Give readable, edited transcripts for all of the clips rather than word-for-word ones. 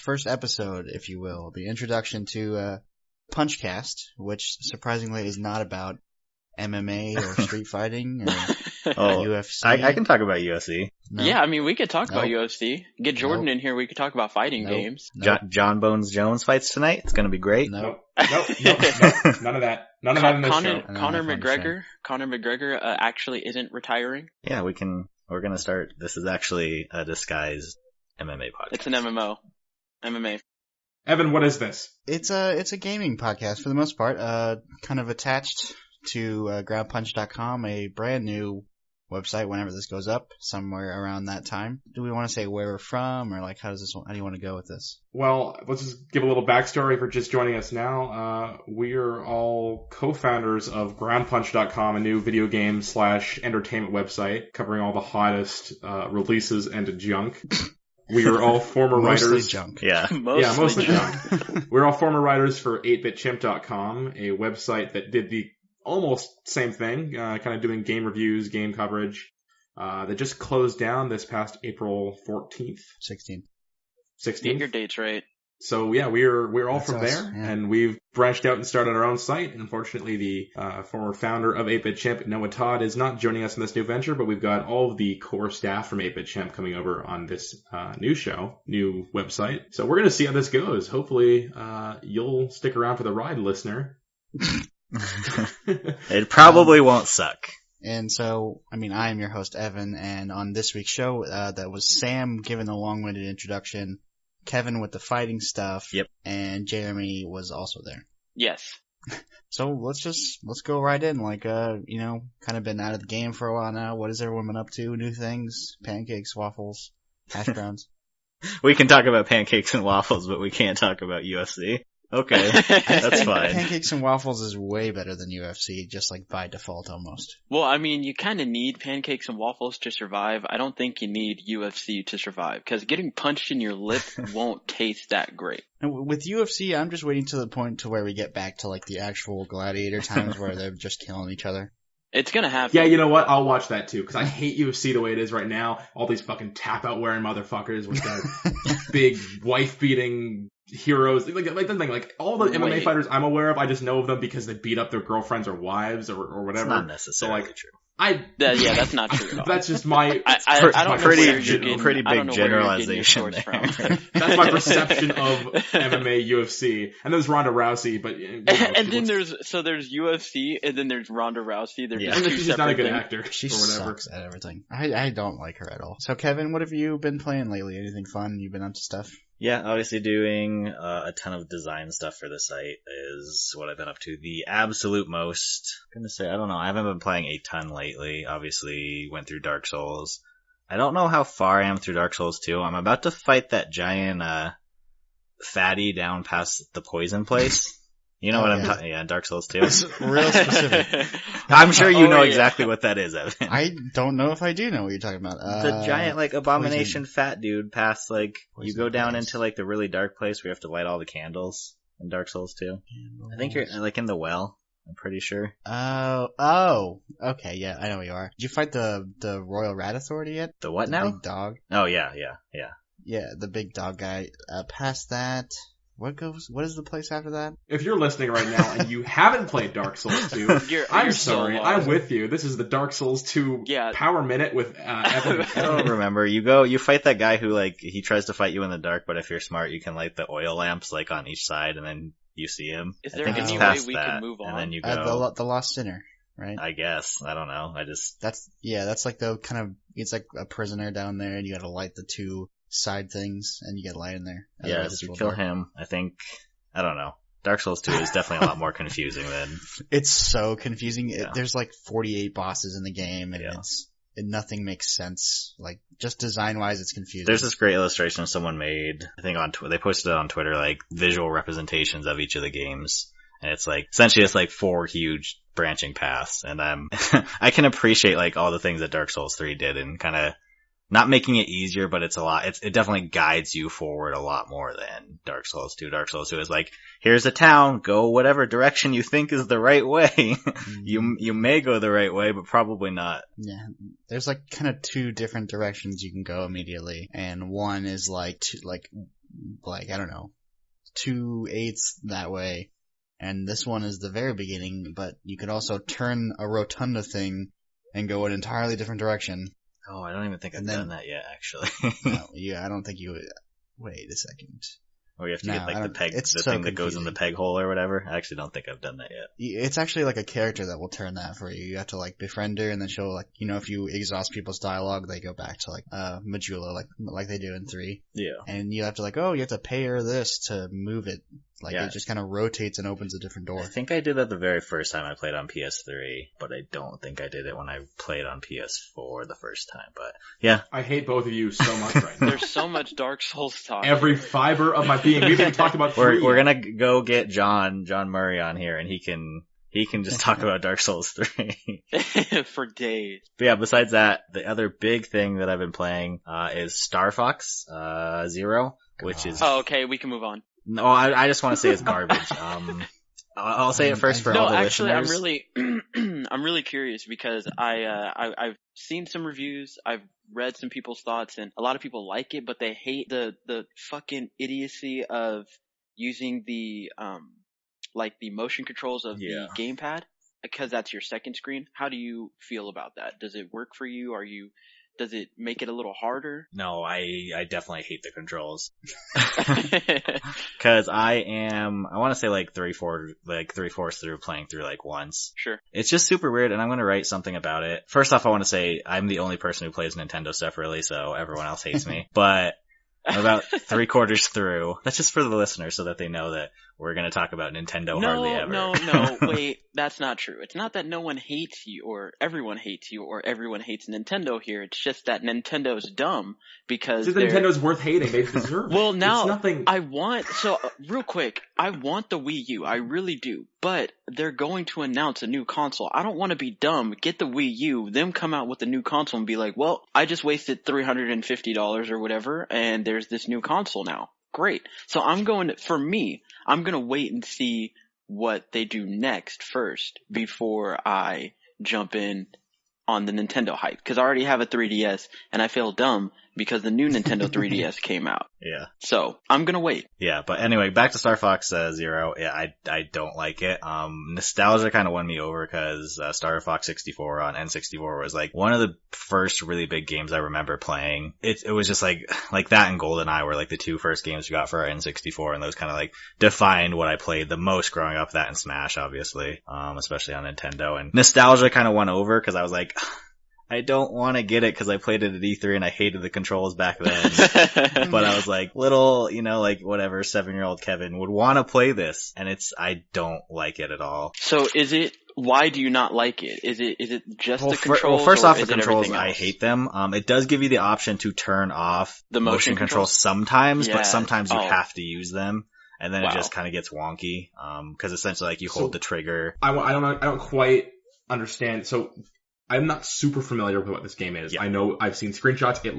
first episode, if you will, the introduction to PunchCast, which surprisingly is not about MMA or street fighting or UFC. I can talk about UFC. No. Yeah, I mean, we could talk about UFC. Get Jordan in here, we could talk about fighting games. John Bones Jones fights tonight. It's going to be great. Nope. None of that. None of that in this show. Conor McGregor actually isn't retiring. Yeah, we're going to start. This is actually a disguised MMA podcast. It's an MMA. Evan, what is this? It's a gaming podcast for the most part, kind of attached to groundpunch.com, a brand new website whenever this goes up, somewhere around that time. Do we want to say where we're from, or like how do you want to go with this? Well, let's just give a little backstory for just joining us now. We are all co-founders of groundpunch.com, a new video game / entertainment website covering all the hottest releases and junk. We are all former mostly writers. Junk. Yeah. Mostly junk. We're all former writers for 8bitchimp.com, a website that did the almost same thing, kind of doing game reviews, game coverage, that just closed down this past April 14th. 16th. Get your dates right. So yeah, we're all That's from us, there, yeah. and we've branched out and started our own site. And unfortunately, the former founder of 8BitChimp, Noah Todd, is not joining us in this new venture, but we've got all of the core staff from 8BitChimp coming over on this new website. So we're going to see how this goes. Hopefully, you'll stick around for the ride, listener. It probably won't suck. And so, I mean, I am your host, Evan, and on this week's show, that was Sam giving the long-winded introduction, Kevin with the fighting stuff, yep, and Jeremy was also there. Yes. So let's go right in, kind of been out of the game for a while now. What has everyone been up to? New things? Pancakes, waffles, hash browns? We can talk about pancakes and waffles, but we can't talk about UFC. Okay, that's fine. Pancakes and waffles is way better than UFC, just like by default almost. Well, I mean, you kind of need pancakes and waffles to survive. I don't think you need UFC to survive, because getting punched in your lip won't taste that great. And with UFC, I'm just waiting to the point to where we get back to like the actual gladiator times where they're just killing each other. It's gonna happen. Yeah, you know what? I'll watch that too, because I hate UFC the way it is right now. All these fucking tap-out wearing motherfuckers with their big wife-beating heroes. Like all the MMA fighters I'm aware of, I just know of them because they beat up their girlfriends or wives or whatever. It's not necessarily true. That's not true at all. That's just my I don't know pretty big generalization there. That's my perception of MMA, UFC, and there's Ronda Rousey, but and then there's UFC, and then there's Ronda Rousey. They're just two she's not a good things. actor. She or whatever. sucks at everything. I don't like her at all. So Kevin, what have you been playing lately? Anything fun? You've been up to stuff? Yeah, obviously doing a ton of design stuff for the site is what I've been up to. The absolute most, I'm gonna say, I don't know, I haven't been playing a ton lately. Obviously went through Dark Souls. I don't know how far I am through Dark Souls 2. I'm about to fight that giant fatty down past the poison place. You know what I'm talking? Yeah, Dark Souls 2. It's real specific. I'm sure you know exactly what that is, Evan. I don't know if I do know what you're talking about. The giant, abomination fat dude past, you Poison go down place. into, the really dark place where you have to light all the candles in Dark Souls 2. I think you're, in the well. I'm pretty sure. Oh, okay, yeah, I know where you are. Did you fight the Royal Rat Authority yet? The what The now? big dog. Oh, yeah. Yeah, the big dog guy. Past that, what is the place after that? If you're listening right now and you haven't played Dark Souls 2, I'm sorry. I'm with you. This is the Dark Souls 2 Power Minute with Evan. I don't remember. You fight that guy who, he tries to fight you in the dark, but if you're smart, you can light the oil lamps, on each side, and then you see him. Is there I think any it's way past we that, can move on? and then you go. The Lost Sinner, right? I guess. I don't know. That's like the kind of, it's like a prisoner down there, and you gotta light the two side things, and you get light in there. Yes, you kill him. I don't know. Dark Souls 2 is definitely a lot more confusing than... It's so confusing. Yeah. There's 48 bosses in the game, and nothing makes sense. Just design-wise, it's confusing. There's this great illustration someone made, I think they posted it on Twitter, visual representations of each of the games. And it's essentially it's 4 huge branching paths. And I can appreciate all the things that Dark Souls 3 did and kind of not making it easier, but it's a lot. It definitely guides you forward a lot more than Dark Souls 2. Dark Souls 2 is here's a town, go whatever direction you think is the right way. You may go the right way, but probably not. Yeah, there's kind of 2 different directions you can go immediately, and one is like, I don't know, 2/8 that way. And this one is the very beginning, but you could also turn a rotunda thing and go an entirely different direction. Oh, I don't even think I've done that yet, actually. No, yeah, I don't think you would. Wait a second. Or you have to get like the peg, the so thing that goes in confusing. the peg hole or whatever. I actually don't think I've done that yet. It's actually like a character that will turn that for you. You have to like befriend her, and then she'll like, you know, if you exhaust people's dialogue, they go back to like Majula, like they do in 3. Yeah. And you have to like, oh, you have to pay her this to move it. Like Yeah. it just kind of rotates and opens a different door. I think I did that the very first time I played on PS3, but I don't think I did it when I played on PS4 the first time. But yeah, I hate both of you so much right now. There's so much Dark Souls talk. Every fiber of my being. We've even talked about 3. we're gonna go get John Murray on here, and he can just talk about Dark Souls 3. for days. But yeah, besides that, the other big thing that I've been playing is Star Fox Zero, which is Oh, okay, we can move on. no, I just want to say it's garbage. I'll say it first for all No, the actually, listeners. I'm really curious because I've seen some reviews, I've read some people's thoughts, and a lot of people like it, but they hate the fucking idiocy of using the the motion controls of the gamepad because that's your second screen. How do you feel about that? Does it work for you? Does it make it a little harder? No, I definitely hate the controls. Cause I want to say like 3/4 through playing through like once. Sure. It's just super weird, and I'm going to write something about it. First off, I want to say I'm the only person who plays Nintendo stuff really, so everyone else hates me. But I'm about 3/4 through. That's just for the listeners so that they know that we're going to talk about Nintendo hardly ever. No, wait, that's not true. It's not that no one hates you or everyone hates Nintendo here. It's just that Nintendo's dumb because Nintendo's worth hating. They deserve it. Well, now, It's nothing. real quick, I want the Wii U. I really do. But they're going to announce a new console. I don't want to be dumb, get the Wii U, them come out with a new console and be like, well, I just wasted $350 or whatever, and there's this new console now. Great. So I'm going to wait and see what they do next first before I jump in on the Nintendo hype. Cause I already have a 3DS and I feel dumb because the new Nintendo 3DS came out. Yeah. So I'm gonna wait. Yeah, but anyway, back to Star Fox Zero. Yeah, I don't like it. Nostalgia kind of won me over because Star Fox 64 on N64 was like one of the first really big games I remember playing. It was just like that and GoldenEye were like the two first games we got for our N64, and those kind of like defined what I played the most growing up. That and Smash, obviously, especially on Nintendo. And nostalgia kind of won over because I was like, I don't want to get it because I played it at E3 and I hated the controls back then. But I was like, little, like whatever, 7-year-old Kevin would want to play this. And I don't like it at all. So why do you not like it? Is it just the controls? Well, first or off, is the it controls, everything I else? hate them. It does give you the option to turn off The motion controls controls? sometimes, Yeah. but sometimes you Oh. have to use them. And then Wow. it just kind of gets wonky. Cause essentially like you So- hold the trigger. I don't quite understand. So I'm not super familiar with what this game is. Yeah. I know I've seen screenshots. It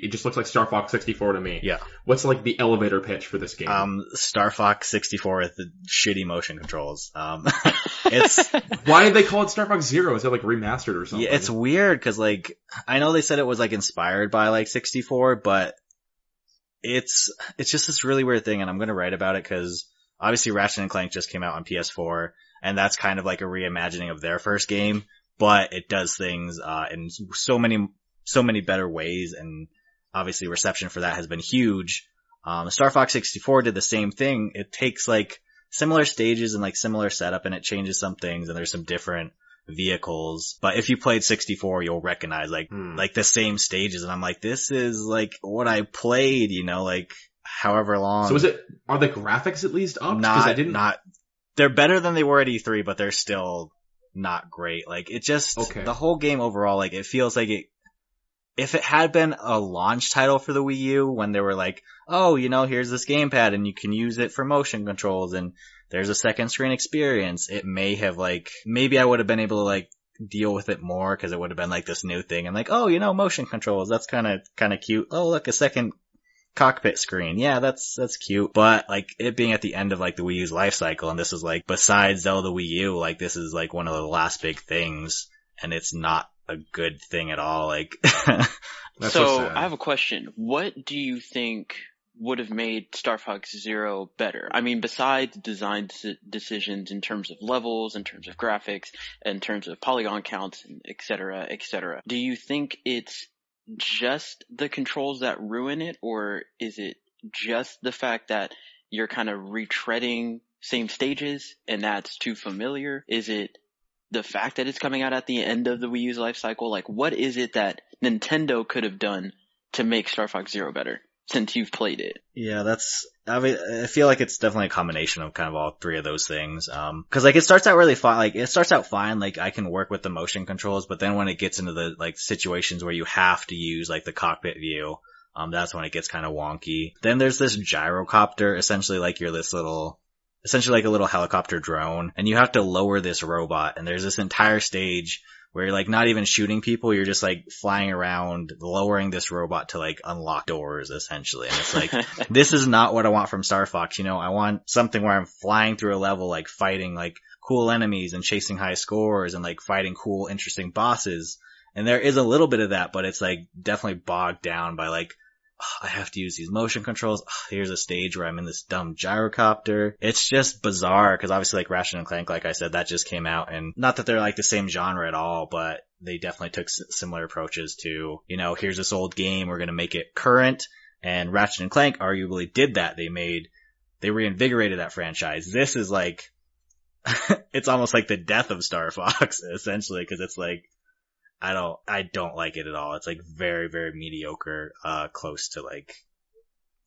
just looks like Star Fox 64 to me. Yeah. What's like the elevator pitch for this game? Star Fox 64 with the shitty motion controls. It's, Why did they call it Star Fox Zero? Is it like remastered or something? yeah, it's weird cause like, I know they said it was like inspired by like 64, but it's just this really weird thing, and I'm gonna write about it cause obviously Ratchet and Clank just came out on PS4, and that's kind of like a reimagining of their first game, but it does things, in so many better ways, and obviously reception for that has been huge. Star Fox 64 did the same thing. It takes like similar stages and like similar setup, and it changes some things, and there's some different vehicles. But if you played 64, you'll recognize like the same stages, and I'm like, this is like what I played, like however long. So are the graphics at least up? They're better than they were at E3, but they're still not great. Like it just, the whole game overall, like it feels like if it had been a launch title for the Wii U when they were like, oh, here's this gamepad and you can use it for motion controls and there's a second screen experience, it may have maybe I would have been able to deal with it more because it would have been like this new thing and like, oh, motion controls, that's kind of cute. Oh, look, a second cockpit screen. Yeah, that's cute. But it being at the end of the Wii U's life cycle, and this is besides Zelda Wii U, this is one of the last big things, and it's not a good thing at all. That's so so sad. I have a question. What do you think would have made Star Fox Zero better? I mean, besides design decisions in terms of levels, in terms of graphics, in terms of polygon counts, et cetera, et cetera. Do you think it's just the controls that ruin it, or is it just the fact that you're kind of retreading same stages and that's too familiar? Is it the fact that it's coming out at the end of the Wii U's life cycle? Like, what is it that Nintendo could have done to make Star Fox Zero better since you've played it? Yeah, I feel like it's definitely a combination of kind of all three of those things. Cause like it starts out really fine, like it starts out fine, like I can work with the motion controls, but then when it gets into the like situations where you have to use like the cockpit view, that's when it gets kind of wonky. Then there's this gyrocopter, essentially like a little helicopter drone, and you have to lower this robot, and there's this entire stage where you're like not even shooting people, you're just like flying around, lowering this robot to like unlock doors essentially. And it's like, this is not what I want from Star Fox, I want something where I'm flying through a level, like fighting like cool enemies and chasing high scores and like fighting cool, interesting bosses. And there is a little bit of that, but it's like definitely bogged down by like, I have to use these motion controls. Here's a stage where I'm in this dumb gyrocopter. It's just bizarre because obviously like Ratchet and Clank, like I said, that just came out, and not that they're like the same genre at all, but they definitely took similar approaches to, here's this old game, we're going to make it current. And Ratchet and Clank arguably did that. They reinvigorated that franchise. This is like, it's almost like the death of Star Fox essentially, because it's like, I don't like it at all. It's like very, very mediocre, close to like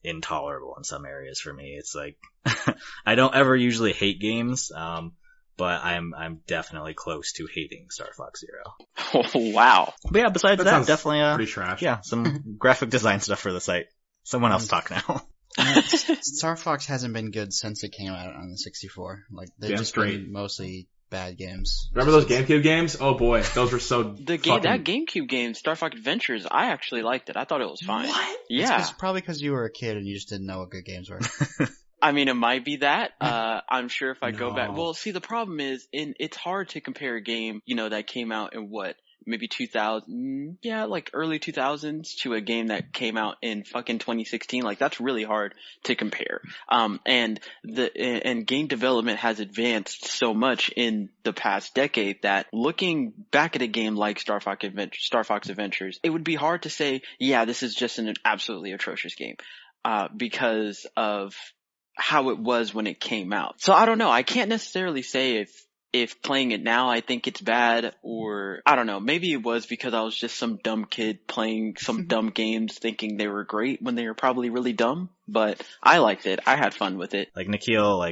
intolerable in some areas for me. It's like, I don't ever usually hate games, but I'm definitely close to hating Star Fox Zero. Oh, wow. But yeah, besides that definitely, pretty trash. Yeah, some graphic design stuff for the site. Someone else talk now. Star Fox hasn't been good since it came out on the 64. Like, they've just been mostly bad games. Remember those GameCube games? Oh boy, those were so that GameCube game, Star Fox Adventures, I actually liked it. I thought it was fine. What? Yeah. It's probably because you were a kid and you just didn't know what good games were. I mean, it might be that. I'm sure if I go back. Well, see, the problem is, it's hard to compare a game, that came out in maybe 2000, like early 2000s to a game that came out in fucking 2016. Like, that's really hard to compare. And game development has advanced so much in the past decade that looking back at a game like Star Fox Adventures, it would be hard to say, yeah, this is just an absolutely atrocious game, because of how it was when it came out. So I don't know. I can't necessarily say if playing it now I think it's bad, or I don't know, maybe it was because I was just some dumb kid playing some dumb games thinking they were great when they were probably really dumb, but I liked it. I had fun with it. Like Nikhil,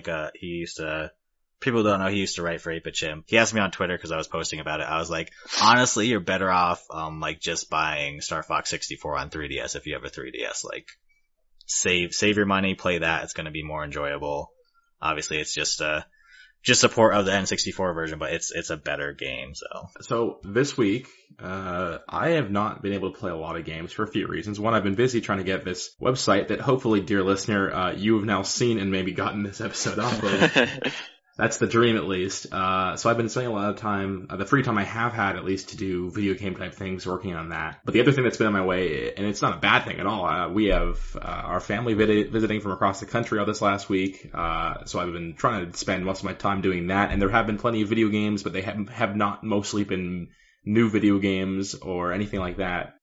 people don't know he used to write for 8-Bit Chimp. He asked me on Twitter because I was posting about it. I was like, honestly, you're better off like just buying Star Fox 64 on 3DS if you have a 3DS. Like, save your money, play that. It's going to be more enjoyable. Obviously, it's just support of the N64 version, but it's a better game. So this week, I have not been able to play a lot of games for a few reasons. One, I've been busy trying to get this website that hopefully, dear listener, you have now seen and maybe gotten this episode off of. That's the dream, at least. So I've been spending a lot of time, the free time I have had, at least, to do video game type things, working on that. But the other thing that's been on my way, and it's not a bad thing at all, we have our family visiting from across the country all this last week. So I've been trying to spend most of my time doing that. And there have been plenty of video games, but they have not mostly been new video games or anything like that.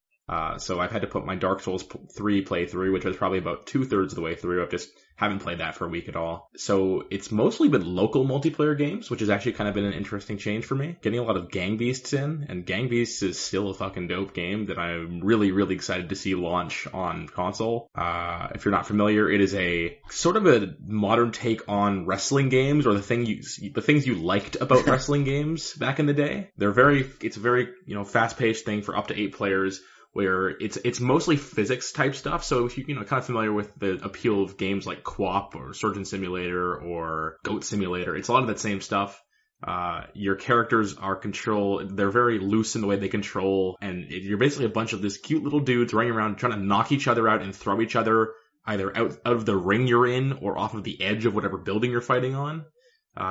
So I've had to put my Dark Souls 3 playthrough, which was probably about 2/3 of the way through. I've just haven't played that for a week at all. So it's mostly been local multiplayer games, which has actually kind of been an interesting change for me. Getting a lot of Gang Beasts in, and Gang Beasts is still a fucking dope game that I'm really, really excited to see launch on console. If you're not familiar, it is a sort of a modern take on wrestling games, or the things you liked about wrestling games back in the day. It's a very, fast-paced thing for up to 8 players, where it's mostly physics type stuff. So if you're kind of familiar with the appeal of games like QWOP or Surgeon Simulator or Goat Simulator, it's a lot of that same stuff. Your characters are they're very loose in the way they control, and you're basically a bunch of this cute little dudes running around trying to knock each other out and throw each other either out of the ring you're in or off of the edge of whatever building you're fighting on.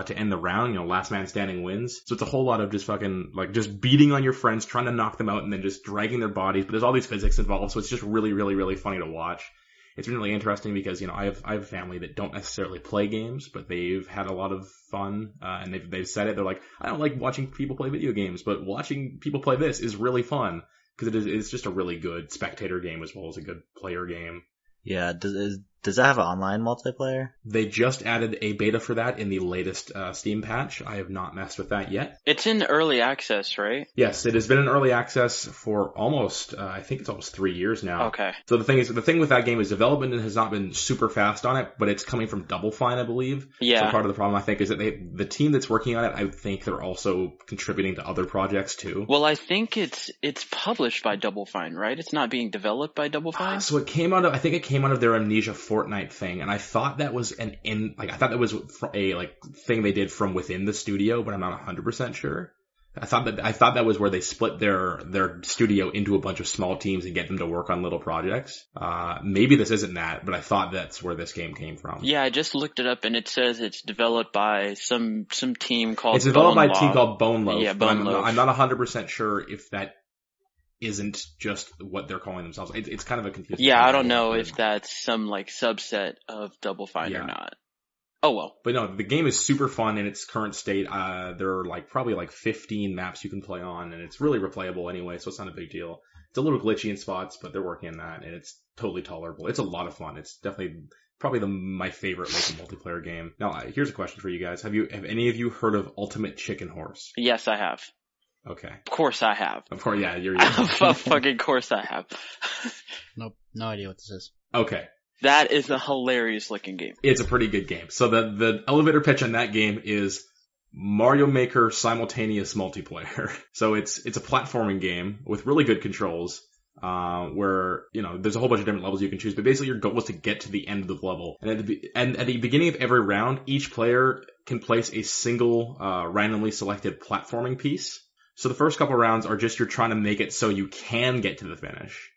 To end the round, last man standing wins. So it's a whole lot of just fucking, just beating on your friends, trying to knock them out, and then just dragging their bodies. But there's all these physics involved, so it's just really, really, really funny to watch. it's been really interesting because, I have a family that don't necessarily play games, but they've had a lot of fun, and they've said it. They're like, I don't like watching people play video games, but watching people play this is really fun because it's just a really good spectator game as well as a good player game. Yeah, does that have an online multiplayer? They just added a beta for that in the latest Steam patch. I have not messed with that yet. It's in early access, right? Yes, it has been in early access for almost, I think it's almost 3 years now. Okay. So the thing with that game is development has not been super fast on it, but it's coming from Double Fine, I believe. Yeah. So part of the problem, I think, is that the team that's working on it, I think they're also contributing to other projects too. Well, I think it's published by Double Fine, right? It's not being developed by Double Fine? So I think it came out of their Amnesia Fortnite thing, and I thought that was I thought that was a thing they did from within the studio, but I'm not 100% sure. I thought that was where they split their studio into a bunch of small teams and get them to work on little projects. Maybe this isn't that, but I thought that's where this game came from. Yeah, I just looked it up and it says it's developed by some team called It's developed by a team called Bone Loaf. Yeah, Bone Loaf. I'm not 100% sure if that isn't just what they're calling themselves. It's kind of a confusing. Yeah, I don't know if that's some subset of Double Fine or not. Oh well. But no, the game is super fun in its current state. There are probably 15 maps you can play on, and it's really replayable anyway, so it's not a big deal. It's a little glitchy in spots, but they're working on that, and it's totally tolerable. It's a lot of fun. It's definitely probably my favorite local multiplayer game. Now, here's a question for you guys. Have any of you heard of Ultimate Chicken Horse? Yes, I have. Okay. Of course I have. Of course, yeah, you're Of fucking course I have. Nope, no idea what this is. Okay. That is a hilarious looking game. It's a pretty good game. So the elevator pitch on that game is Mario Maker simultaneous multiplayer. So it's a platforming game with really good controls, where, there's a whole bunch of different levels you can choose, but basically your goal is to get to the end of the level. And at the beginning of every round, each player can place a single, randomly selected platforming piece. So the first couple rounds are just you're trying to make it so you can get to the finish.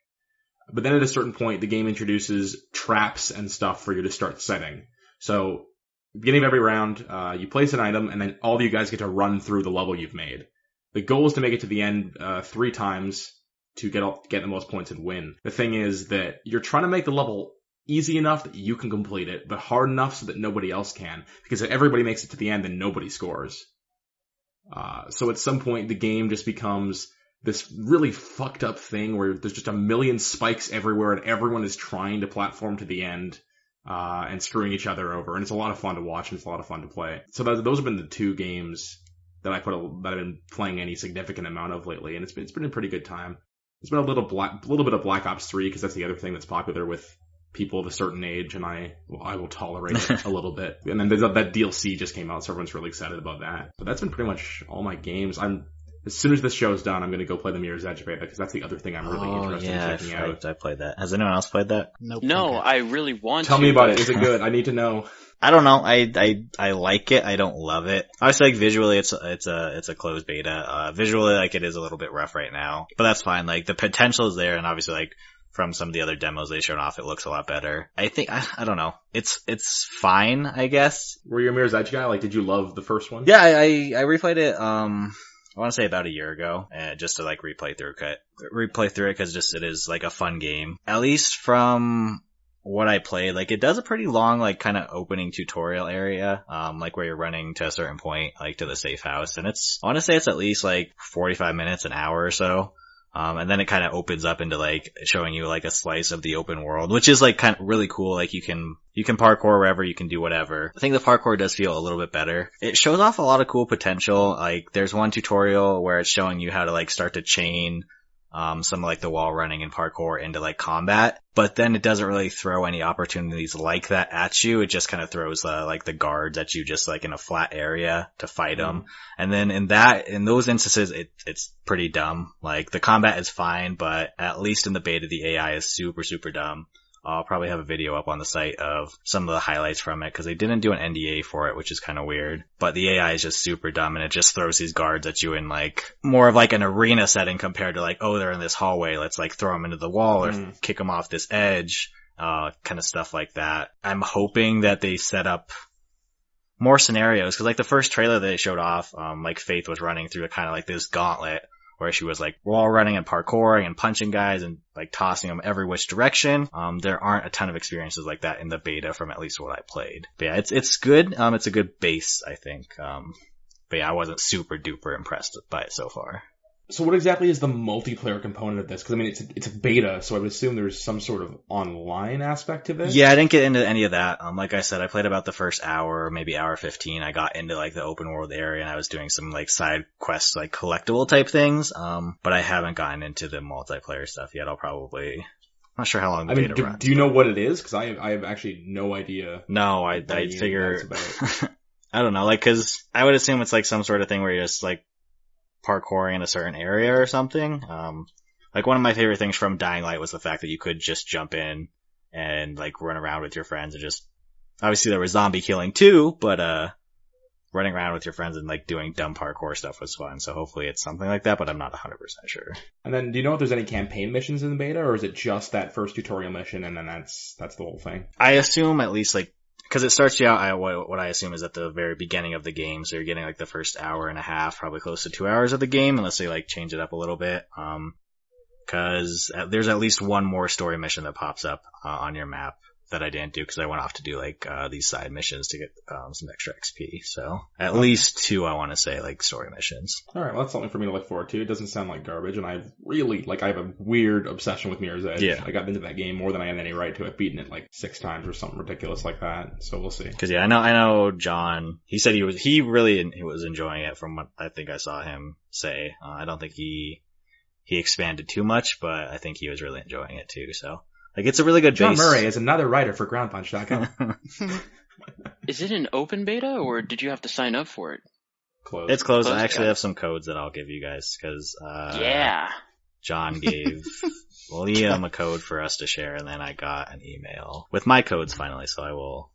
But then at a certain point, the game introduces traps and stuff for you to start setting. So, beginning of every round, you place an item, and then all of you guys get to run through the level you've made. The goal is to make it to the end 3 times to get the most points and win. The thing is that you're trying to make the level easy enough that you can complete it, but hard enough so that nobody else can. Because if everybody makes it to the end, then nobody scores. So at some point, the game just becomes this really fucked up thing where there's just a million spikes everywhere and everyone is trying to platform to the end, and screwing each other over. And it's a lot of fun to watch and it's a lot of fun to play. So those have been the 2 games that I've been playing any significant amount of lately. And it's been a pretty good time. There's been a little bit of Black Ops 3 because that's the other thing that's popular with people of a certain age, and I will tolerate it a little bit. And then that DLC just came out, so everyone's really excited about that. But that's been pretty much all my games. As soon as this show's done, I'm going to go play the Mirror's Edge beta, because that's the other thing I'm really interested in checking out. I played that. Has anyone else played that? Nope. No, Okay. I really want to. Tell me about it. Is it good? I need to know. I don't know. I like it. I don't love it. Obviously, visually, it's a closed beta. Visually, it is a little bit rough right now, but that's fine. The potential is there, and obviously, from some of the other demos they showed off, it looks a lot better. I think, I don't know. It's fine, I guess. Were you a Mirror's Edge guy? Did you love the first one? Yeah, I replayed it, I want to say about a year ago, just to replay through it, because it is a fun game. At least from what I played, it does a pretty long, kind of opening tutorial area, where you're running to a certain point, to the safe house. And I want to say it's at least 45 minutes, an hour or so. And then it kind of opens up into showing you a slice of the open world, which is kind of really cool. You can parkour wherever, you can do whatever. I think the parkour does feel a little bit better. It shows off a lot of cool potential. There's one tutorial where it's showing you how to start to chain some the wall running and parkour into combat, but then it doesn't really throw any opportunities like that at you. It just kind of throws the guards at you just in a flat area to fight them. And then in those instances, it's pretty dumb. The combat is fine, but at least in the beta, the AI is super, super dumb. I'll probably have a video up on the site of some of the highlights from it, because they didn't do an NDA for it, which is kind of weird. But the AI is just super dumb, and it just throws these guards at you in more of an arena setting compared to they're in this hallway, let's throw them into the wall or kick them off this edge, kind of stuff like that. I'm hoping that they set up more scenarios, because the first trailer that they showed off, Faith was running through kind of this gauntlet where she was like wall running and parkouring and punching guys and like tossing them every which direction. There aren't a ton of experiences like that in the beta from at least what I played. But yeah, it's good. It's a good base, I think. But yeah, I wasn't super duper impressed by it so far. So what exactly is the multiplayer component of this? Because I mean, it's a beta, so I would assume there's some sort of online aspect to this. Yeah, I didn't get into any of that. Like I said, I played about the first hour, maybe hour 15. I got into like the open world area and I was doing some like side quests, like collectible type things. But I haven't gotten into the multiplayer stuff yet. I'm not sure how long the beta runs. Do you know what it is? Because I have actually no idea. No, I figure, I don't know, like, cause I would assume it's like some sort of thing where you're just like parkouring in a certain area or something. Like one of my favorite things from Dying Light was the fact that you could just jump in and like run around with your friends and just, obviously there was zombie killing too, but running around with your friends and like doing dumb parkour stuff was fun. So hopefully it's something like that, but I'm not 100% sure. And then do you know if there's any campaign missions in the beta, or is it just that first tutorial mission and then that's the whole thing? I assume at least like, because it starts you out, what I assume is at the very beginning of the game, so you're getting like the first hour and a half, probably close to 2 hours of the game, unless they like change it up a little bit. Because there's at least one more story mission that pops up on your map that I didn't do because I went off to do like these side missions to get some extra XP. So at least 2, I want to say, like story missions. All right, well that's something for me to look forward to. It doesn't sound like garbage, and I have a weird obsession with Mirror's Edge. Yeah. I got into that game more than I had any right to. I've beaten it like 6 times or something ridiculous like that. So we'll see. Because yeah, I know John. He said he really was enjoying it from what I think I saw him say. I don't think he expanded too much, but I think he was really enjoying it too. So. Like, it's a really good John base. Murray is another writer for GroundPunch.com. Is it an open beta, or did you have to sign up for it? Closed. It's closed. I actually have some codes that I'll give you guys, because yeah. John gave Liam a code for us to share, and then I got an email with my codes finally, so I will...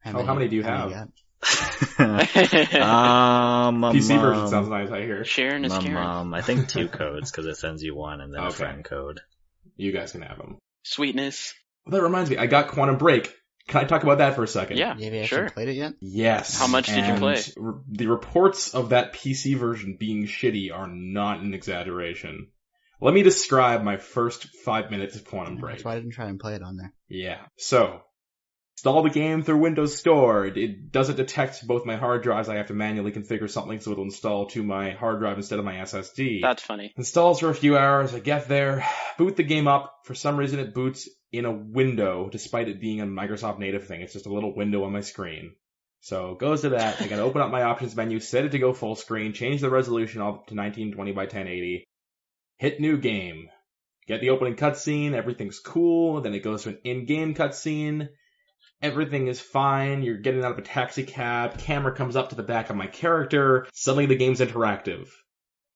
How many do you have? PC version sounds nice, I hear. Sharing is caring. I think 2 codes, because it sends you one and then a friend code. You guys can have them. Sweetness. Well, that reminds me, I got Quantum Break. Can I talk about that for a second? Yeah, Have you actually sure. played it yet? Yes. How much did you play? The reports of that PC version being shitty are not an exaggeration. Let me describe my first 5 minutes of Quantum Break. That's why I didn't try and play it on there. Yeah. So, install the game through Windows Store. It doesn't detect both my hard drives. I have to manually configure something so it'll install to my hard drive instead of my SSD. That's funny. Installs for a few hours. I get there, boot the game up. For some reason it boots in a window, despite it being a Microsoft native thing. It's just a little window on my screen. So it goes to that. I gotta open up my options menu, set it to go full screen, change the resolution up to 1920 by 1080, hit new game. Get the opening cutscene, everything's cool, then it goes to an in-game cutscene. Everything is fine, you're getting out of a taxi cab, camera comes up to the back of my character, suddenly the game's interactive.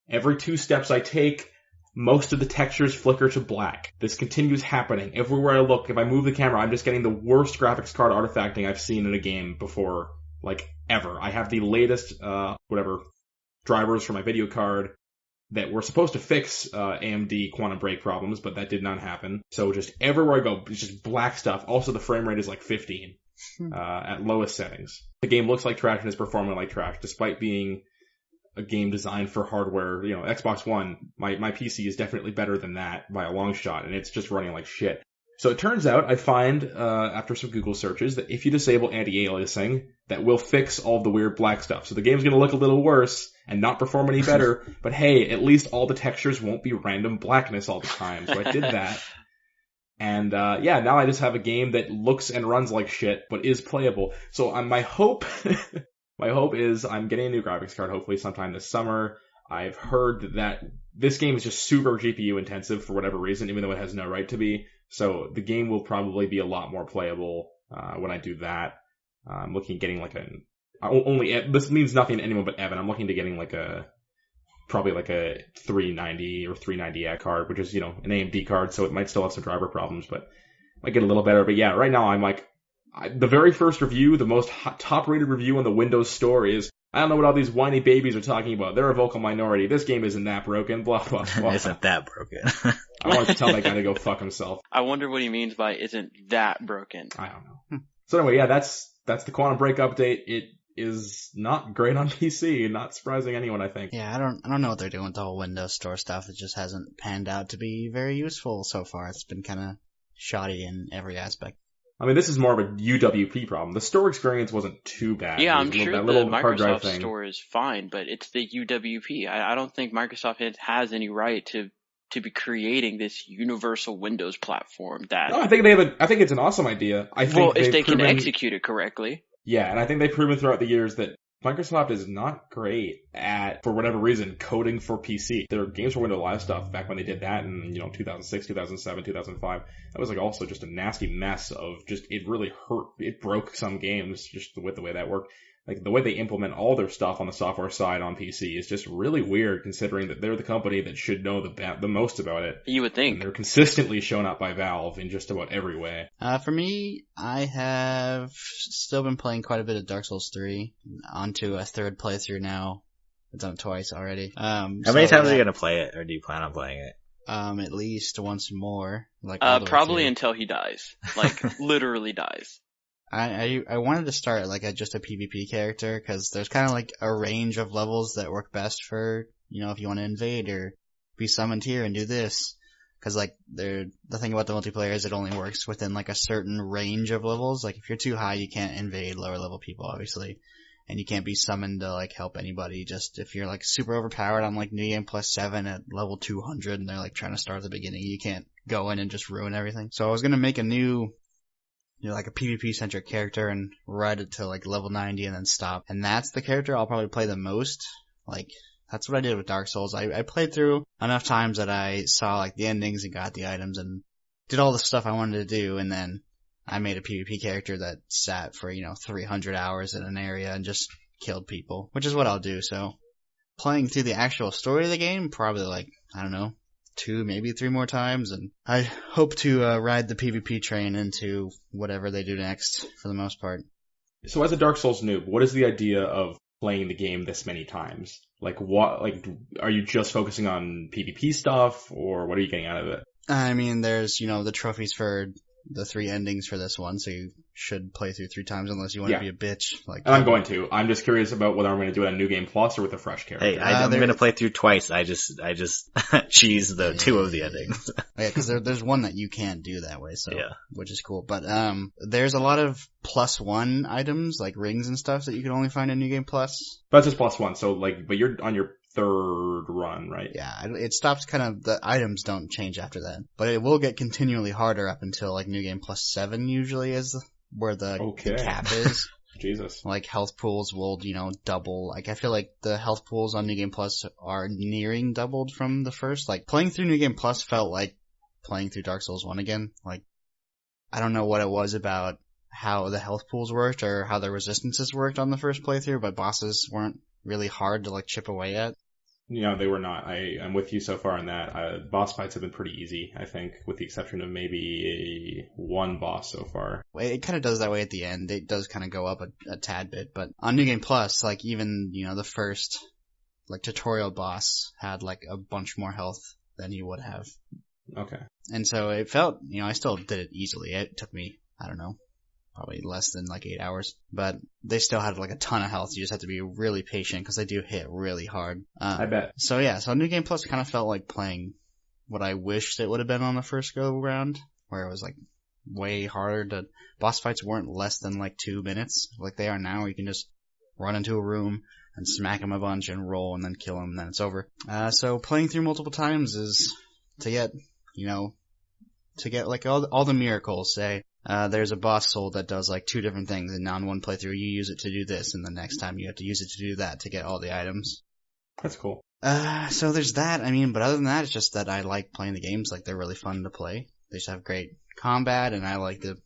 Every 2 steps I take, most of the textures flicker to black. This continues happening. Everywhere I look, if I move the camera, I'm just getting the worst graphics card artifacting I've seen in a game before, like, ever. I have the latest, drivers for my video card that were supposed to fix AMD Quantum Break problems, but that did not happen. So just everywhere I go, it's just black stuff. Also, the frame rate is like 15 at lowest settings. The game looks like trash and is performing like trash, despite being a game designed for hardware. You know, Xbox One, my PC is definitely better than that by a long shot, and it's just running like shit. So it turns out, I find, after some Google searches, that if you disable anti-aliasing, that will fix all the weird black stuff. So the game's gonna look a little worse and not perform any better, but hey, at least all the textures won't be random blackness all the time. So I did that. And, now I just have a game that looks and runs like shit, but is playable. So my hope, is I'm getting a new graphics card hopefully sometime this summer. I've heard that this game is just super GPU intensive for whatever reason, even though it has no right to be. So the game will probably be a lot more playable when I do that. I'm looking at getting this means nothing to anyone but Evan. I'm looking to getting probably a 390 or 390X card, which is, an AMD card, so it might still have some driver problems, but might get a little better. But yeah, right now I'm the very first review, the most top rated review on the Windows Store is, I don't know what all these whiny babies are talking about. They're a vocal minority. This game isn't that broken. Blah, blah, blah. Isn't that broken? I wanted to tell that guy to go fuck himself. I wonder what he means by isn't that broken. I don't know. So anyway, yeah, that's the Quantum Break update. It is not great on PC. Not surprising anyone, I think. Yeah, I don't know what they're doing with the whole Windows Store stuff. It just hasn't panned out to be very useful so far. It's been kind of shoddy in every aspect. I mean, this is more of a UWP problem. The store experience wasn't too bad. Yeah, I'm sure that the little hard drive Microsoft thing. Store is fine, but it's the UWP. I don't think Microsoft has any right to be creating this universal Windows platform that... No, I think it's an awesome idea. Well, if they can execute it correctly. Yeah, and I think they've proven throughout the years that Microsoft is not great at, for whatever reason, coding for PC. Their Games for Windows Live stuff, back when they did that in, 2006, 2007, 2005, that was like also just a nasty mess of just, it really hurt, it broke some games just with the way that worked. Like, the way they implement all their stuff on the software side on PC is just really weird, considering that they're the company that should know the most about it. You would think. And they're consistently shown up by Valve in just about every way. For me, I have still been playing quite a bit of Dark Souls 3, onto a third playthrough now. I've done it twice already. How many times are you gonna play it, or do you plan on playing it? At least once more. Like probably until he dies. Like, literally dies. I wanted to start like just a PvP character, because there's kind of like a range of levels that work best for, if you want to invade or be summoned here and do this. Because like the thing about the multiplayer is it only works within like a certain range of levels. Like if you're too high, you can't invade lower level people, obviously. And you can't be summoned to like help anybody. Just if you're like super overpowered on like New Game Plus 7 at level 200 and they're like trying to start at the beginning, you can't go in and just ruin everything. So I was gonna make a new, like a PvP centric character and ride it to like level 90 and then stop. And that's the character I'll probably play the most. Like, that's what I did with Dark Souls. I played through enough times that I saw like the endings and got the items and did all the stuff I wanted to do, and then I made a PvP character that sat for, 300 hours in an area and just killed people, which is what I'll do. So playing through the actual story of the game, probably like, I don't know, 2, maybe 3 more times, and I hope to ride the PvP train into whatever they do next for the most part. So as a Dark Souls noob, what is the idea of playing the game this many times? Like are you just focusing on PvP stuff, or what are you getting out of it? I mean, there's, the trophies for the 3 endings for this one, so you should play through 3 times unless you want to be a bitch. Like, and I'm going to. I'm just curious about whether I'm going to do it on New Game Plus or with a fresh character. Hey, I'm going to play through twice. I just cheese the 2 of the endings. Yeah, because there's one that you can't do that way, so which is cool. But there's a lot of +1 items, like rings and stuff, that you can only find in New Game Plus. That's just +1, so but you're on your 3rd run, right? Yeah, it stops the items don't change after that. But it will get continually harder up until like New Game Plus 7 usually is where the cap is. Jesus. Like health pools will, double. Like I feel like the health pools on New Game Plus are nearing doubled from the first. Like playing through New Game Plus felt like playing through Dark Souls 1 again. Like I don't know what it was about how the health pools worked or how the resistances worked on the first playthrough, but bosses weren't really hard to like chip away at. They were not. I'm with you so far on that. Boss fights have been pretty easy, I think, with the exception of maybe one boss so far. It kind of does that way at the end. It does kind of go up a tad bit, but on New Game Plus, like even, the first like tutorial boss had like a bunch more health than you would have. Okay. And so it felt, I still did it easily. It took me, I don't know, probably less than like 8 hours, but they still had like a ton of health. You just have to be really patient because they do hit really hard. I bet. So New Game Plus kind of felt like playing what I wished it would have been on the first go round, where it was like way harder boss fights weren't less than like 2 minutes like they are now, where you can just run into a room and smack them a bunch and roll and then kill them and then it's over. So playing through multiple times is to get, like all the miracles, say. There's a boss soul that does like 2 different things, and on one playthrough you use it to do this, and the next time you have to use it to do that to get all the items. That's cool. So there's that. I mean, but other than that, it's just that I like playing the games. Like, they're really fun to play. They just have great combat, and I like the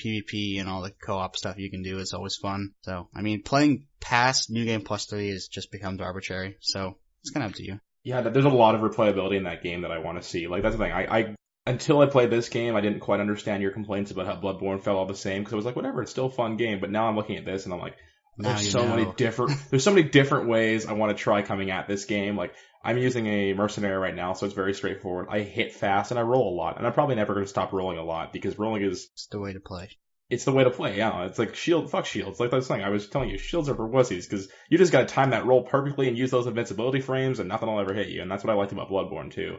PvP and all the co-op stuff you can do. It's always fun. So, I mean, playing past New Game Plus 3 is just becomes arbitrary. So, it's kind of up to you. Yeah, there's a lot of replayability in that game that I want to see. Like, that's the thing. Until I played this game, I didn't quite understand your complaints about how Bloodborne felt all the same, because I was like, whatever, it's still a fun game. But now I'm looking at this and I'm like, there's so many different ways I want to try coming at this game. Like, I'm using a mercenary right now, so it's very straightforward. I hit fast and I roll a lot, and I'm probably never going to stop rolling a lot, because rolling is it's the way to play. it's the way to play. Yeah, it's like fuck shields. Like that's the thing I was telling you, shields are for wussies because you just gotta time that roll perfectly and use those invincibility frames, and nothing will ever hit you. And that's what I liked about Bloodborne too.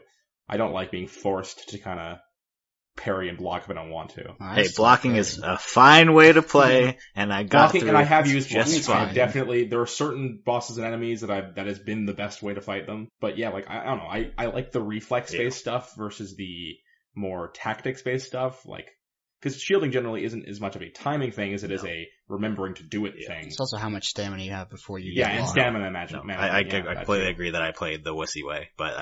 I don't like being forced to kind of parry and block if I don't want to. Hey, blocking is a fine way to play, and I got blocking, through and I have used blocking. just fine. There are certain bosses and enemies that has been the best way to fight them. But yeah, like I don't know, I like the reflex based stuff versus the more tactics based stuff, like. Because shielding generally isn't as much of a timing thing as it is a remembering to do it thing. It's also how much stamina you have before you get and lost. stamina, imagine. No, I completely agree that I played the wussy way, but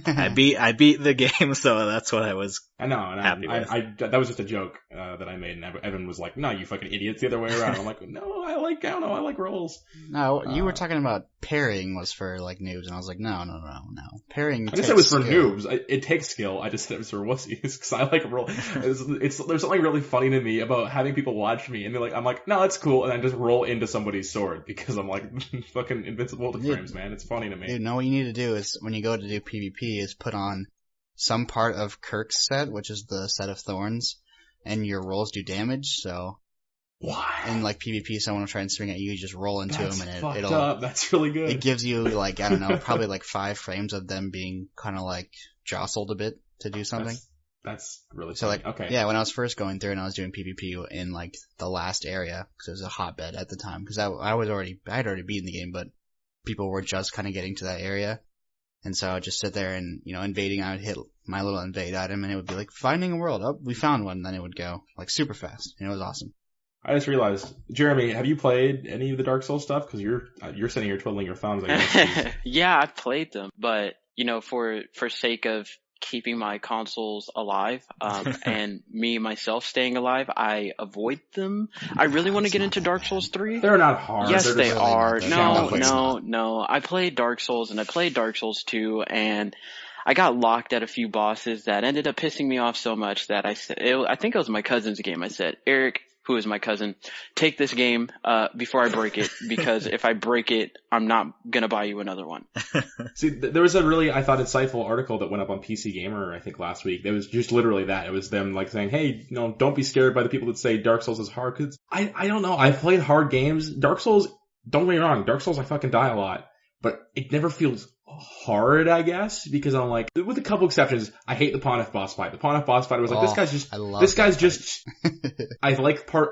I beat the game, so that's what I was. I know, and happy with. that was just a joke that I made, and Evan was like, "No, you fucking idiots, the other way around." I'm like, "No, I like rolls." No, you were talking about parrying was for like noobs, and I was like, no. Parrying. I just said it was for noobs. It takes skill. I just said it was for wussies because I like roll. There's something really funny to me about having people watch me and be like, I'm like, no, it's cool, and I just roll into somebody's sword because I'm like fucking invincible to frames, man. It's funny to me. Dude, no, what you need to do is when you go to do PvP is put on some part of Kirk's set, which is the set of thorns, and your rolls do damage. So why? In like PvP, someone will try and swing at you, you just roll into them, and it'll. Up. That's really good. It gives you like I don't know, probably like 5 frames of them being kind of like jostled a bit to do something. That's really so funny. like okay. Yeah, when I was first going through and I was doing PvP in like the last area because it was a hotbed at the time because I had already beaten the game, but people were just kind of getting to that area, and so I would just sit there and invading. I would hit my little invade item and it would be like finding a world. Oh, we found one. And then it would go like super fast. It was awesome. I just realized, Jeremy, have you played any of the Dark Souls stuff? Because you're sitting here twiddling your thumbs. Yeah, I've played them, but for sake of keeping my consoles alive, and me myself staying alive, I avoid them. I really want to get into Dark Souls 3. They're not hard. Yes, they really are. No. I played Dark Souls and I played Dark Souls 2, and I got locked at a few bosses that ended up pissing me off so much that I think it was my cousin's game. I said, Eric, who is my cousin, take this game before I break it, because if I break it, I'm not gonna buy you another one. See, there was a really, I thought, insightful article that went up on PC Gamer, I think last week. It was just literally that. It was them like saying, hey, don't be scared by the people that say Dark Souls is hard. Cause I don't know. I've played hard games. Dark Souls, don't get me wrong, Dark Souls I fucking die a lot, but it never feels hard, I guess, because I'm like, with a couple exceptions, I hate the Pontiff boss fight. The Pontiff boss fight was like, I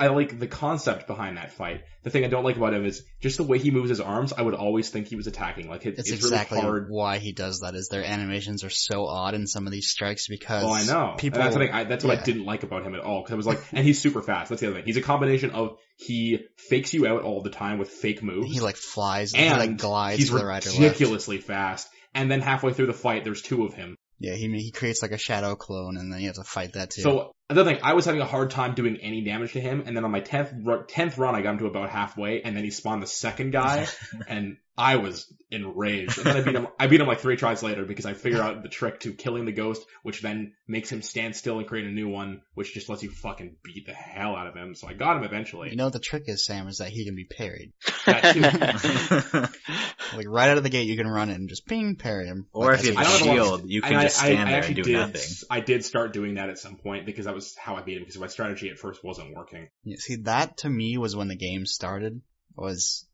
like the concept behind that fight. The thing I don't like about him is just the way he moves his arms. I would always think he was attacking. Like it's exactly really hard. Why he does that is their animations are so odd in some of these strikes because I know. People, and that's the thing. That's what I didn't like about him at all. Because I was like, and he's super fast. That's the other thing. He's a combination of he fakes you out all the time with fake moves. He like flies and he like glides he's to the right or left. Ridiculously fast. And then halfway through the fight, there's 2 of him. Yeah, he creates like a shadow clone, and then you have to fight that too. So another thing, I was having a hard time doing any damage to him, and then on my 10th run, I got him to about halfway, and then he spawned the second guy, and I was enraged. And then I beat him like 3 tries later because I figured out the trick to killing the ghost, which then makes him stand still and create a new one, which just lets you fucking beat the hell out of him. So I got him eventually. You know what the trick is, Sam, is that he can be parried. That too. Like right out of the gate, you can run in and just ping, parry him. Or like, if you have a shield, you can just stand there and do nothing. I did start doing that at some point because that was how I beat him, because my strategy at first wasn't working. Yeah, see, that to me was when the game started, was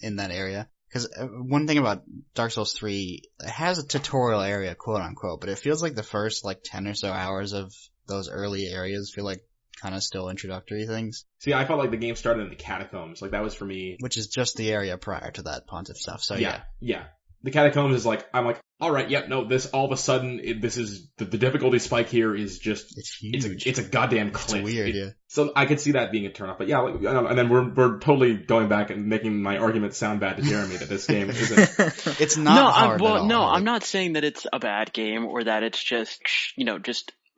in that area. Because one thing about Dark Souls 3, it has a tutorial area, quote unquote, but it feels like the first like 10 or so hours of those early areas feel like kind of still introductory things. See, I felt like the game started in the catacombs. Like that was for me. Which is just the area prior to that Pontiff stuff. So yeah. The catacombs is like, I'm like, all right, this all of a sudden, this is the difficulty spike here is just, it's huge. It's a goddamn cliff. It's weird, yeah. So I could see that being a turn off, but yeah, and then we're totally going back and making my argument sound bad to Jeremy that this game isn't. It's not hard at all. No, I'm not saying that it's a bad game or that it's just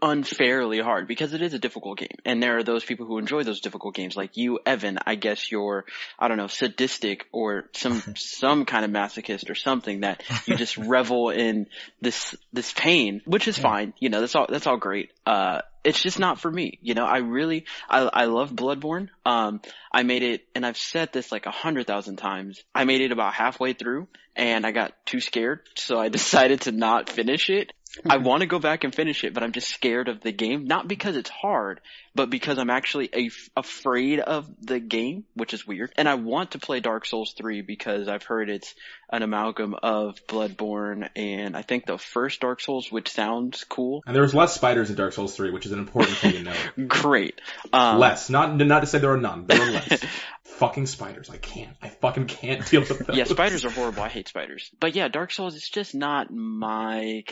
unfairly hard, because it is a difficult game, and there are those people who enjoy those difficult games, like you, Evan. I guess you're, I don't know, sadistic or some kind of masochist or something, that you just revel in this pain, which is fine. That's all great. It's just not for me. I love Bloodborne. I made it, and I've said this like 100,000 times. I made it about halfway through, and I got too scared, so I decided to not finish it. I want to go back and finish it, but I'm just scared of the game. Not because it's hard, but because I'm actually afraid of the game, which is weird. And I want to play Dark Souls 3 because I've heard it's an amalgam of Bloodborne and I think the first Dark Souls, which sounds cool. And there's less spiders in Dark Souls 3, which is an important thing to note. Great. Less. Not to say there are none. There are less. Fucking spiders. I fucking can't deal with those. Yeah, spiders are horrible. I hate spiders. But yeah, Dark Souls, it's just not my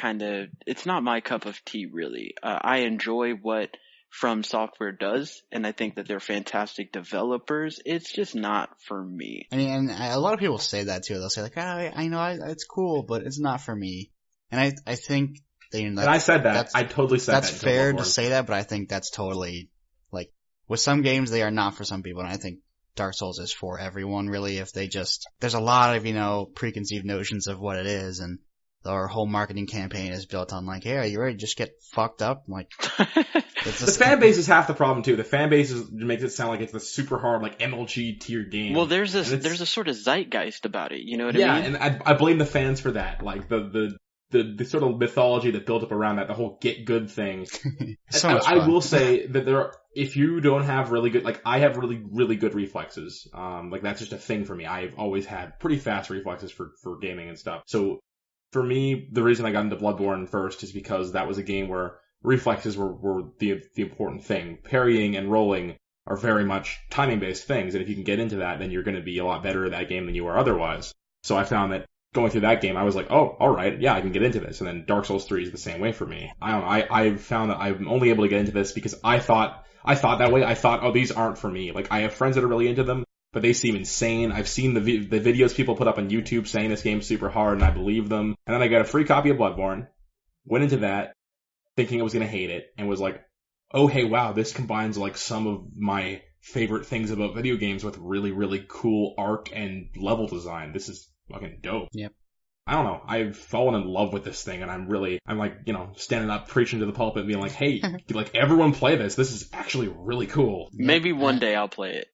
it's not my cup of tea, really. I enjoy what From Software does, and I think that they're fantastic developers. It's just not for me. I mean, and a lot of people say that too. They'll say like, I know it's cool, but it's not for me. And I think and I said that. I totally said that. That's fair to say that, but I think that's totally, like, with some games, they are not for some people, and I think Dark Souls is for everyone, really, if they just, there's a lot of, preconceived notions of what it is, and our whole marketing campaign is built on like, hey, are you ready to just get fucked up? Like, the fan base is half the problem too. The fan base makes it sound like it's a super hard, like MLG tier game. Well, there's a sort of zeitgeist about it, you know what I mean? Yeah, and I blame the fans for that. Like, the sort of mythology that built up around that, the whole get good thing. I will say that if you don't have really good, like, I have really, really good reflexes. Like, that's just a thing for me. I've always had pretty fast reflexes for gaming and stuff. So, for me, the reason I got into Bloodborne first is because that was a game where reflexes were the important thing. Parrying and rolling are very much timing-based things, and if you can get into that, then you're going to be a lot better at that game than you are otherwise. So I found that going through that game, I was like, oh, alright, yeah, I can get into this. And then Dark Souls 3 is the same way for me. I don't know, I've found that I'm only able to get into this because I thought that way. I thought, oh, these aren't for me. Like, I have friends that are really into them, but they seem insane. I've seen the videos people put up on YouTube saying this game's super hard, and I believe them. And then I got a free copy of Bloodborne, went into that, thinking I was gonna hate it, and was like, oh, hey, wow, this combines, like, some of my favorite things about video games with really, really cool art and level design. This is fucking dope. Yep. I don't know. I've fallen in love with this thing, and I'm like, standing up, preaching to the pulpit, being like, hey, like, everyone play this. This is actually really cool. Maybe one day I'll play it.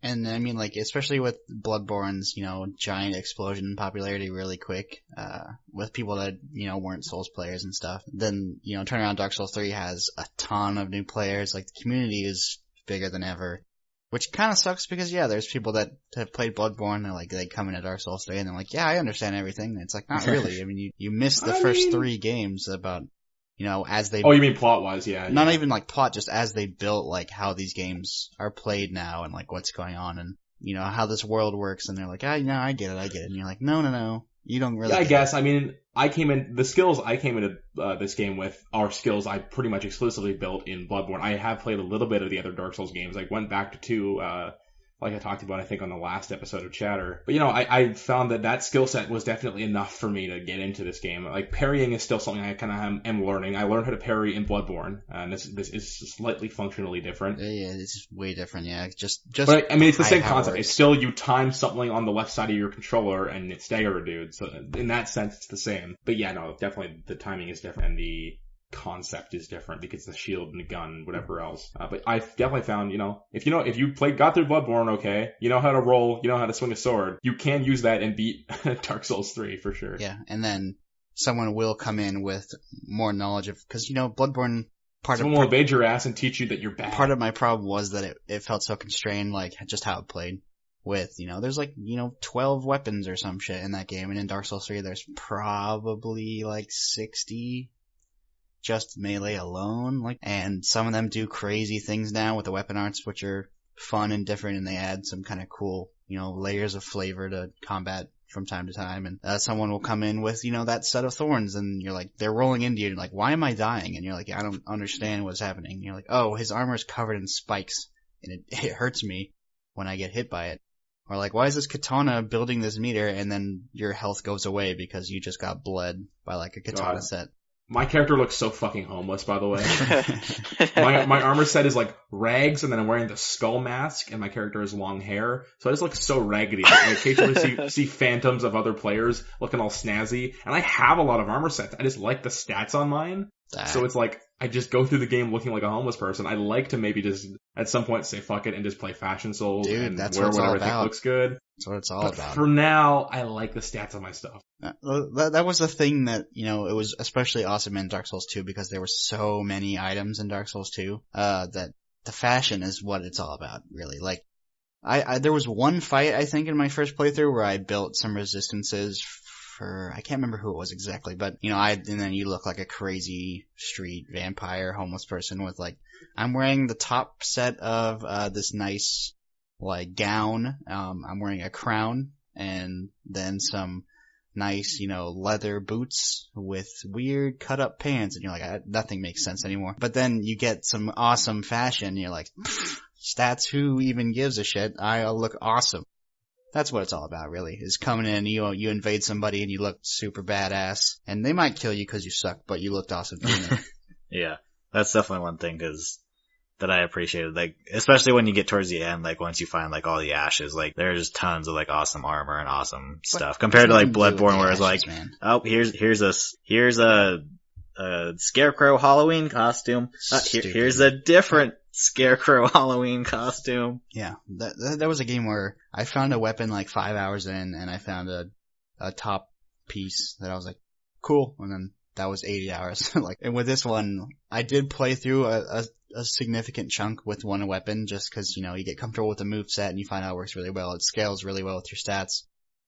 And I mean, like, especially with Bloodborne's, giant explosion in popularity really quick, with people that, weren't Souls players and stuff. Then, turn around, Dark Souls 3 has a ton of new players. Like, the community is bigger than ever. Which kind of sucks because, yeah, there's people that have played Bloodborne, and like, they come into Dark Souls 3 and they're like, yeah, I understand everything. And it's like, not really. I mean, you missed the first 3 games about, as they... Oh, you mean plot-wise, yeah. Not even like plot, just as they built, like, how these games are played now and like what's going on and, how this world works. And they're like, I get it. And you're like, no. You don't really. Yeah, I guess. I mean, the skills I came into this game with are skills I pretty much exclusively built in Bloodborne. I have played a little bit of the other Dark Souls games. I went back to 2, like I talked about, I think, on the last episode of Chatter. But, I found that skill set was definitely enough for me to get into this game. Like, parrying is still something I kind of am learning. I learned how to parry in Bloodborne, and this is slightly functionally different. Yeah, it's way different, yeah. But, I mean, it's the same concept. It's still, you time something on the left side of your controller, and it stagger a dude. So, in that sense, it's the same. But yeah, no, definitely the timing is different, and the concept is different because the shield and the gun, whatever else. But I've definitely found, if you got through Bloodborne, okay, you know how to roll, you know how to swing a sword, you can use that and beat Dark Souls 3 for sure. Yeah, and then someone will come in with more knowledge of, because, Bloodborne, someone will invade your ass and teach you that you're bad. Part of my problem was that it felt so constrained, like, just how it played. With, there's like, 12 weapons or some shit in that game, and in Dark Souls 3 there's probably like 60 just melee alone, and some of them do crazy things now with the weapon arts, which are fun and different, and they add some kind of cool, layers of flavor to combat from time to time, and someone will come in with, that set of thorns, and you're like, they're rolling into you, and you're like, why am I dying? And you're like, I don't understand what's happening. And you're like, oh, his armor's covered in spikes, and it hurts me when I get hit by it. Or like, why is this katana building this meter, and then your health goes away because you just got bled by like a katana set? My character looks so fucking homeless, by the way. my armor set is like rags, and then I'm wearing the skull mask, and my character has long hair, so I just look so raggedy. I occasionally see phantoms of other players looking all snazzy, and I have a lot of armor sets. I just like the stats on mine. So it's like, I just go through the game looking like a homeless person. I like to maybe just at some point say fuck it and just play Fashion Souls and that's wear what it's all whatever I think about. looks good. That's what it's all But about. for now, I like the stats on my stuff. That was the thing that, you know, it was especially awesome in Dark Souls 2 because there were so many items in Dark Souls 2, that the fashion is what it's all about, really. Like, there was one fight, I think, in my first playthrough where I built some resistances for, I can't remember who it was exactly, but, you know, and then you look like a crazy street vampire homeless person with like, I'm wearing the top set of, this nice, like, gown, I'm wearing a crown, and then some nice, you know, leather boots with weird cut up pants, and you're like, nothing makes sense anymore. But then you get some awesome fashion, and you're like, stats, who even gives a shit? I'll look awesome. That's what it's all about, really, is coming in, you invade somebody and you look super badass, and they might kill you because you suck, but you looked awesome doing it. Yeah, that's definitely one thing that I appreciated, like, especially when you get towards the end, like, once you find, like, all the ashes, like, there's tons of, like, awesome armor and awesome stuff, compared to, like, Bloodborne, where it's like, man. Oh, here's a Scarecrow Halloween costume, here's a different Scarecrow Halloween costume. Yeah, that was a game where I found a weapon, like, 5 hours in, and I found a top piece that I was like, cool, and then that was 80 hours. Like, and with this one, I did play through a significant chunk with one weapon just cause, you know, you get comfortable with the moveset and you find out it works really well. It scales really well with your stats.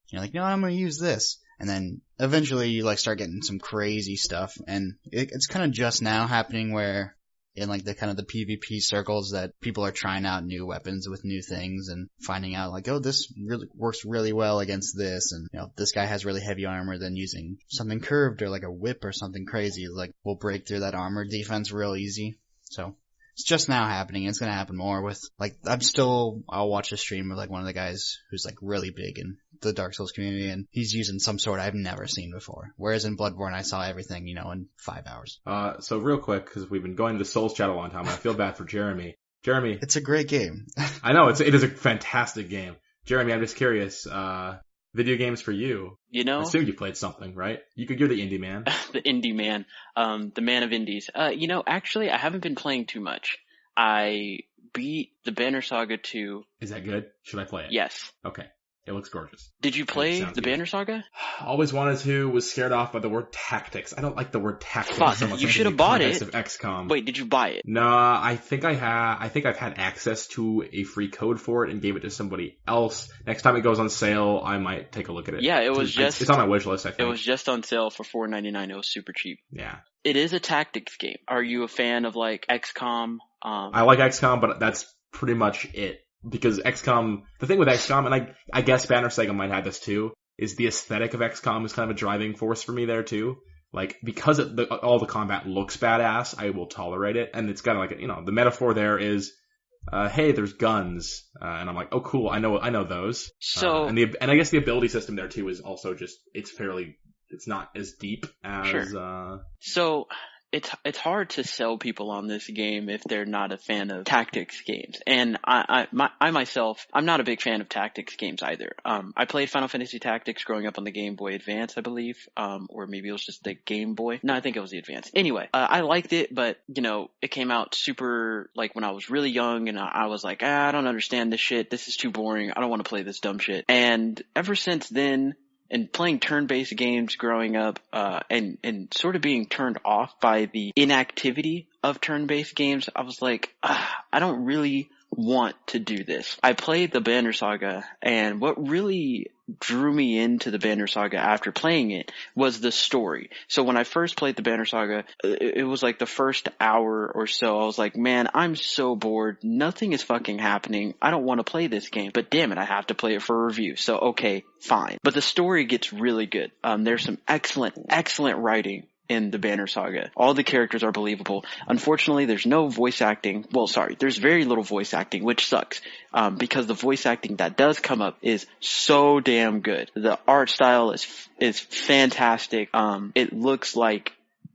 You're like, no, I'm gonna use this. And then eventually you like start getting some crazy stuff, and it's kind of just now happening where in like the kind of the PvP circles that people are trying out new weapons with new things and finding out like, oh, this really works really well against this, and you know, this guy has really heavy armor, then using something curved or like a whip or something crazy like will break through that armor defense real easy. So it's just now happening. It's gonna happen more with like, I'll watch a stream of like one of the guys who's like really big in the Dark Souls community, and he's using some sword I've never seen before. Whereas in Bloodborne, I saw everything, you know, in 5 hours. So real quick, because we've been going to the Souls chat a long time, and I feel bad for Jeremy. Jeremy. It's a great game. I know, it is a fantastic game. Jeremy, I'm just curious, video games for you. You know? I assume you played something, right? You're the indie man. The indie man. The man of indies. You know, actually, I haven't been playing too much. I beat the Banner Saga 2. Is that good? Should I play it? Yes. Okay. It looks gorgeous. Did you play the Banner Saga? Always wanted to, was scared off by the word tactics. I don't like the word tactics. Fuck, you should have bought it. Of XCOM. Wait, did you buy it? No, I think I've had access to a free code for it and gave it to somebody else. Next time it goes on sale, I might take a look at it. Yeah, it's on my wish list, I think. It was just on sale for $4.99. It was super cheap. Yeah. It is a tactics game. Are you a fan of like XCOM? I like XCOM, but that's pretty much it. Because XCOM, the thing with XCOM, and I guess Banner Saga might have this too, is the aesthetic of XCOM is kind of a driving force for me there too. Like, because all the combat looks badass, I will tolerate it. And it's kind of like, you know, the metaphor there is, hey, there's guns. And I'm like, oh cool, I know those. So, and I guess the ability system there too is also just, it's not as deep as, sure. So, it's hard to sell people on this game if they're not a fan of tactics games. And I myself, I'm not a big fan of tactics games either. I played Final Fantasy Tactics growing up on the Game Boy Advance, I believe. Or maybe it was just the Game Boy. No, I think it was the Advance. Anyway, I liked it, but, you know, it came out super, like, when I was really young, and I was like, I don't understand this shit. This is too boring. I don't want to play this dumb shit. And ever since then, and playing turn-based games growing up, and sort of being turned off by the inactivity of turn-based games, I was like, I don't really want to do this. I played the Banner Saga, and what really drew me into the Banner Saga after playing it was the story. So when I first played the Banner Saga, it was like the first hour or so, I was like, man, I'm so bored. Nothing is fucking happening. I don't want to play this game, but damn it, I have to play it for a review. So okay, fine. But the story gets really good. There's some excellent writing in the Banner Saga. All the characters are believable. Unfortunately, there's no voice acting. Well, sorry, there's very little voice acting, which sucks, because the voice acting that does come up is so damn good. The art style is fantastic. It looks like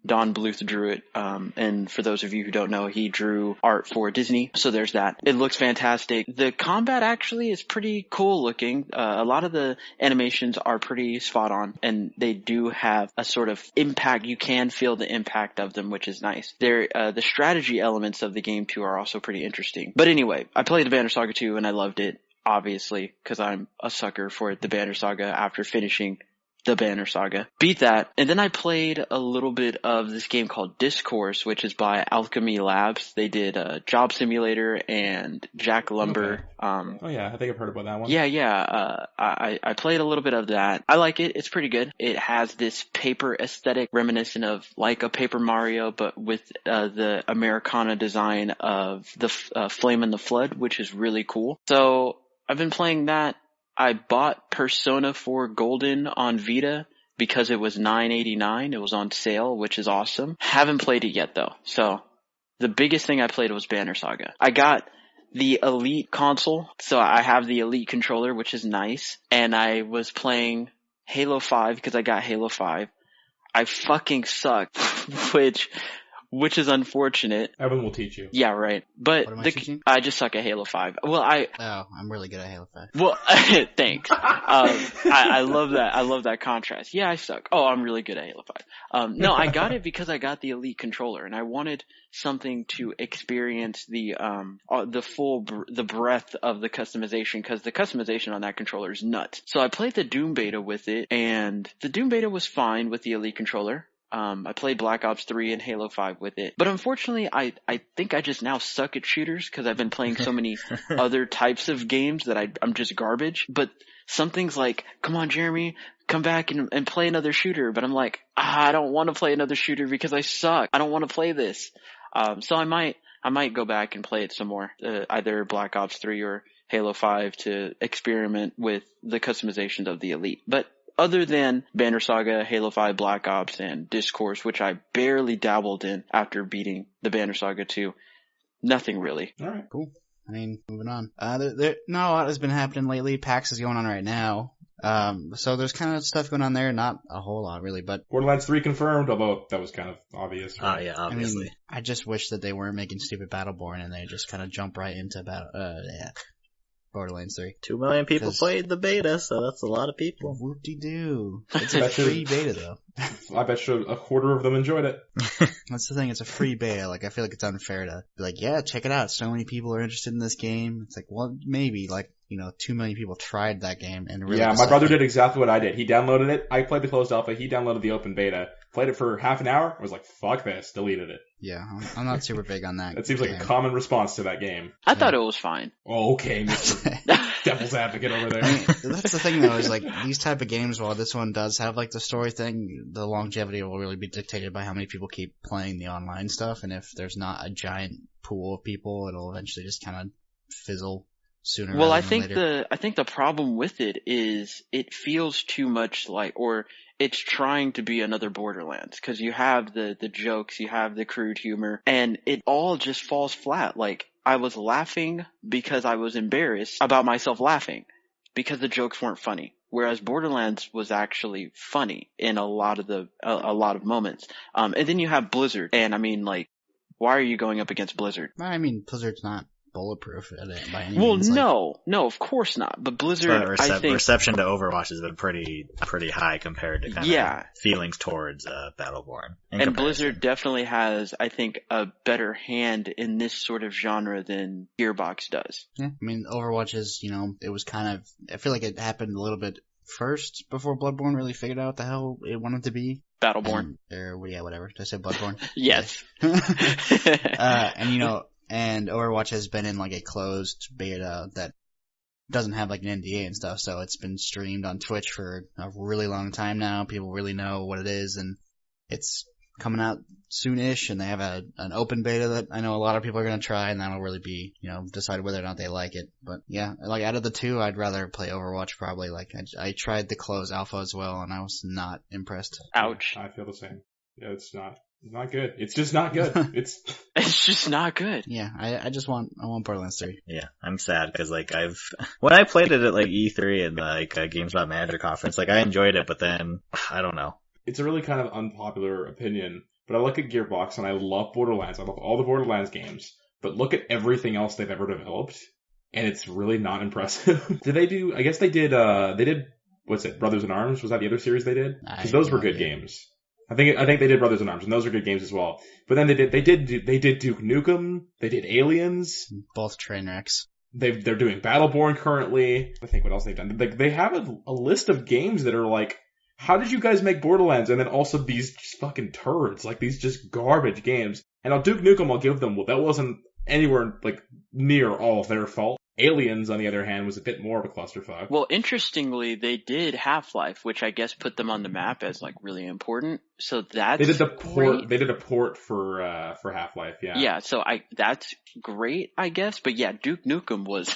Don Bluth drew it. And for those of you who don't know, he drew art for Disney. So there's that. It looks fantastic. The combat actually is pretty cool looking. A lot of the animations are pretty spot on, and they do have a sort of impact. You can feel the impact of them, which is nice. The strategy elements of the game too are also pretty interesting. But anyway, I played the Banner Saga 2 and I loved it, obviously, because I'm a sucker for the Banner Saga after finishing the Banner Saga. Beat that, and then I played a little bit of this game called Discourse, which is by Alchemy Labs. They did Job Simulator and Jack Lumber. Okay. Oh yeah, I think I've heard about that one. Yeah. I played a little bit of that. I like it. It's pretty good. It has this paper aesthetic reminiscent of like a Paper Mario, but with the Americana design of the Flame and the Flood, which is really cool. So I've been playing that. I bought Persona 4 Golden on Vita because it was $9.89. It was on sale, which is awesome. Haven't played it yet though. So the biggest thing I played was Banner Saga. I got the Elite console, so I have the Elite controller, which is nice. And I was playing Halo 5 because I got Halo 5. I fucking suck, which is unfortunate. Evan will teach you. Yeah, right. But What am I teaching? I just suck at Halo 5. Well, I'm really good at Halo 5. Well, thanks. I love that. I love that contrast. Yeah, I suck. Oh, I'm really good at Halo 5. No, I got it because I got the Elite controller and I wanted something to experience the breadth of the customization, because the customization on that controller is nuts. So I played the Doom beta with it, and the Doom beta was fine with the Elite controller. I played Black Ops 3 and Halo 5 with it. But unfortunately, I think I just now suck at shooters because I've been playing so many other types of games that I'm just garbage. But something's like, come on, Jeremy, come back and play another shooter. But I'm like, I don't want to play another shooter because I suck. I don't want to play this. So I might go back and play it some more, either Black Ops 3 or Halo 5 to experiment with the customizations of the Elite. But other than Banner Saga, Halo 5, Black Ops, and Discourse, which I barely dabbled in after beating the Banner Saga 2, nothing really. All right. Cool. I mean, moving on. Not a lot has been happening lately. PAX is going on right now. So there's kind of stuff going on there. Not a whole lot really, but Borderlands 3 confirmed, although that was kind of obvious. Right? Yeah, obviously. I mean, I just wish that they weren't making stupid Battleborn and they just kind of jump right into Borderlands 3. 2 million people played the beta, so that's a lot of people. Whoop-de-doo. It's a free beta, though. I bet you a quarter of them enjoyed it. That's the thing, it's a free beta. Like, I feel like it's unfair to be like, yeah, check it out. So many people are interested in this game. It's like, well, maybe, 2 million people tried that game and really. Yeah, my brother did exactly what I did. He downloaded it. I played the closed alpha. He downloaded the open beta. Played it for half an hour. I was like, fuck this. Deleted it. Yeah, I'm not super big on that. That seems like a common response to that game. I thought it was fine. Oh, okay, Mr. Devil's Advocate over there. I mean, that's the thing though, is like, these type of games, while this one does have like the story thing, the longevity will really be dictated by how many people keep playing the online stuff, and if there's not a giant pool of people, it'll eventually just kind of fizzle sooner Well, rather I than think later. I think the problem with it is it feels too much like, or it's trying to be another Borderlands, because you have the jokes, you have the crude humor, and it all just falls flat. Like, I was laughing because I was embarrassed about myself laughing because the jokes weren't funny. Whereas Borderlands was actually funny in a lot of moments. And then you have Blizzard, and I mean, like, why are you going up against Blizzard? I mean, Blizzard's not bulletproof by any Well, means. no, of course not. But Blizzard, But I think, reception to Overwatch has been pretty high compared to kind of feelings towards Battleborn. And Blizzard definitely has, I think, a better hand in this sort of genre than Gearbox does. Yeah, I mean, Overwatch is, it was kind of, I feel like it happened a little bit first before Bloodborne really figured out what the hell it wanted to be. Battleborn. Whatever. Did I say Bloodborne? Yes. And Overwatch has been in like a closed beta that doesn't have like an NDA and stuff, so it's been streamed on Twitch for a really long time now. People really know what it is, and it's coming out soonish, and they have an open beta that I know a lot of people are going to try, and that'll really be, decide whether or not they like it. But yeah, like out of the two, I'd rather play Overwatch probably. Like I tried the closed alpha as well, and I was not impressed. Ouch. I feel the same. Yeah, it's not good. It's just not good. It's just not good. Yeah, I want Borderlands 3. Yeah, I'm sad because when I played it at like E3 and like GameSpot Manager Conference, like I enjoyed it, but then I don't know. It's a really kind of unpopular opinion, but I look at Gearbox and I love Borderlands. I love all the Borderlands games, but look at everything else they've ever developed, and it's really not impressive. I guess they did, what's it, Brothers in Arms? Was that the other series they did? Because those were good games. I think they did Brothers in Arms, and those are good games as well. But then they did Duke Nukem, they did Aliens. Both train wrecks. They're doing Battleborn currently. I think what else they've done. They have a list of games that are like, how did you guys make Borderlands? And then also these fucking turds, like these just garbage games. And now Duke Nukem, I'll give them, well, that wasn't anywhere like near all of their fault. Aliens, on the other hand, was a bit more of a clusterfuck. Well, interestingly, they did Half-Life, which I guess put them on the map as like really important. So that's they did the port. great. They did a port for Half-Life. Yeah. Yeah, so that's great, I guess. But yeah, Duke Nukem was,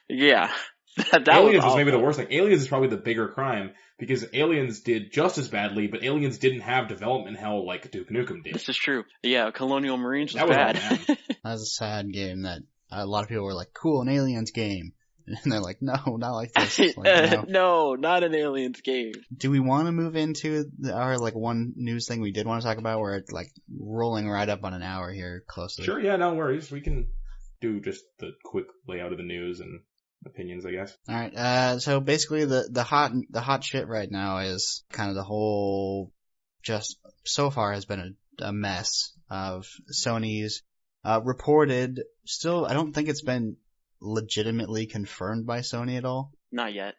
yeah, that Aliens was is maybe the awful. worst thing. Aliens is probably the bigger crime because Aliens did just as badly, but Aliens didn't have development hell like Duke Nukem did. This is true. Yeah, Colonial Marines was That was bad. all bad. That was a sad game that a lot of people were like, cool, an Aliens game. And they're like, no, not like this. Like, no. No, not an Aliens game. Do we want to move into our like one news thing we did want to talk about? We're like rolling right up on an hour here closely. Sure, yeah, no worries. We can do just the quick layout of the news and opinions, I guess. All right. So basically, the hot shit right now is kind of the whole. Just so far has been a mess of Sony's reported. Still, I don't think it's been legitimately confirmed by Sony at all. Not yet.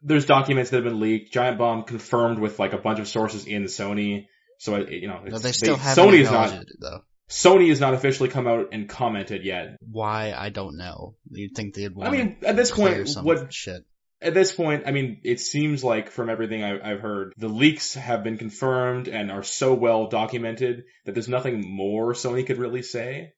There's documents that have been leaked. Giant Bomb confirmed with like a bunch of sources in Sony. So No, they still haven't Sony is acknowledged not. it though. Sony has not officially come out and commented yet. Why, I don't know. You'd think they'd want. I mean, at this point, shit. At this point, I mean, it seems like from everything I've heard, the leaks have been confirmed and are so well documented that there's nothing more Sony could really say.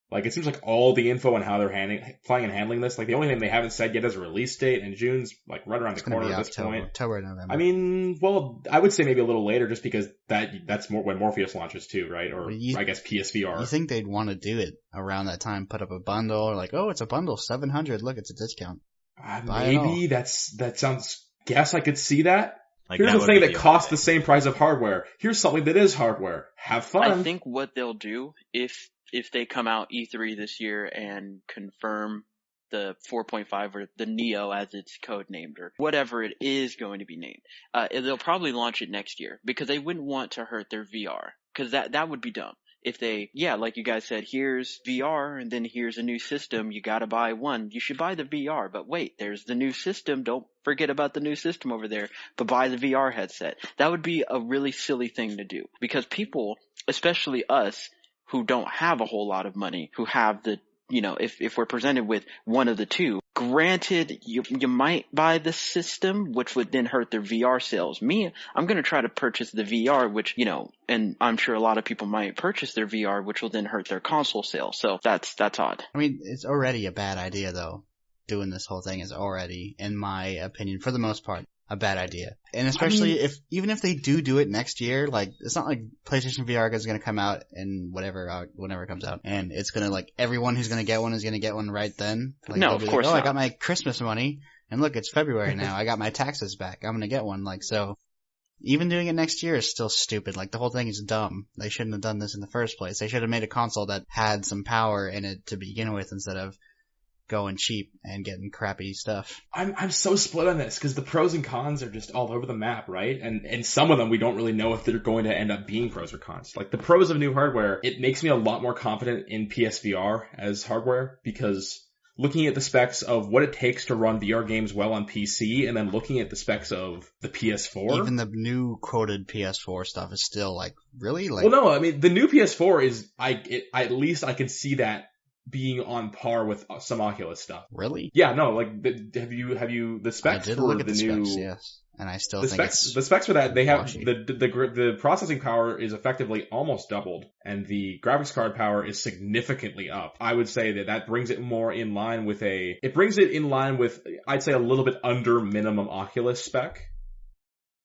Like, it seems like all the info on how they're planning and handling this, like the only thing they haven't said yet is a release date, and June's like right around the corner at this point. October, November. I mean, well, I would say maybe a little later just because that's more when Morpheus launches too, right? Or I guess PSVR. You think they'd want to do it around that time, put up a bundle, or like, oh, it's a bundle, 700, look, it's a discount. Maybe that sounds, guess I could see that. Like, Here's that the would thing be that the costs only the same price of hardware. Here's something that is hardware. Have fun. I think what they'll do if they come out E3 this year and confirm the 4.5 or the Neo as it's codenamed or whatever it is going to be named, they'll probably launch it next year because they wouldn't want to hurt their VR because that would be dumb. If they, like you guys said, here's VR and then here's a new system, you gotta buy one. You should buy the VR, but wait, there's the new system. Don't forget about the new system over there, but buy the VR headset. That would be a really silly thing to do because people, especially us, who don't have a whole lot of money, who have the, if we're presented with one of the two, granted, you might buy the system, which would then hurt their VR sales. Me, I'm going to try to purchase the VR, which, and I'm sure a lot of people might purchase their VR, which will then hurt their console sales. So that's odd. I mean, it's already a bad idea though. Doing this whole thing is already, in my opinion, for the most part, a bad idea. And especially even if they do it next year, like, it's not like PlayStation VR is going to come out in whenever it comes out. And it's going to, like, everyone who's going to get one is going to get one right then. Like, No, of course like, not. I got my Christmas money, and look, it's February now. I got my taxes back. I'm going to get one. Like, so, even doing it next year is still stupid. Like, the whole thing is dumb. They shouldn't have done this in the first place. They should have made a console that had some power in it to begin with instead of going cheap and getting crappy stuff. I'm so split on this because the pros and cons are just all over the map, right? And some of them we don't really know if they're going to end up being pros or cons. Like the pros of new hardware, it makes me a lot more confident in PSVR as hardware because looking at the specs of what it takes to run VR games well on PC and then looking at the specs of the PS4. Even the new quoted PS4 stuff is still like, really? Like, well, no, I mean, the new PS4 is, at least I can see that being on par with some Oculus stuff. Really? Yeah, no, like, have you, the specs I did for look at the the new, specs, yes. And I still the think specs for that, they have, washy. the processing power is effectively almost doubled, and the graphics card power is significantly up. I would say that brings it more in line with I'd say a little bit under minimum Oculus spec.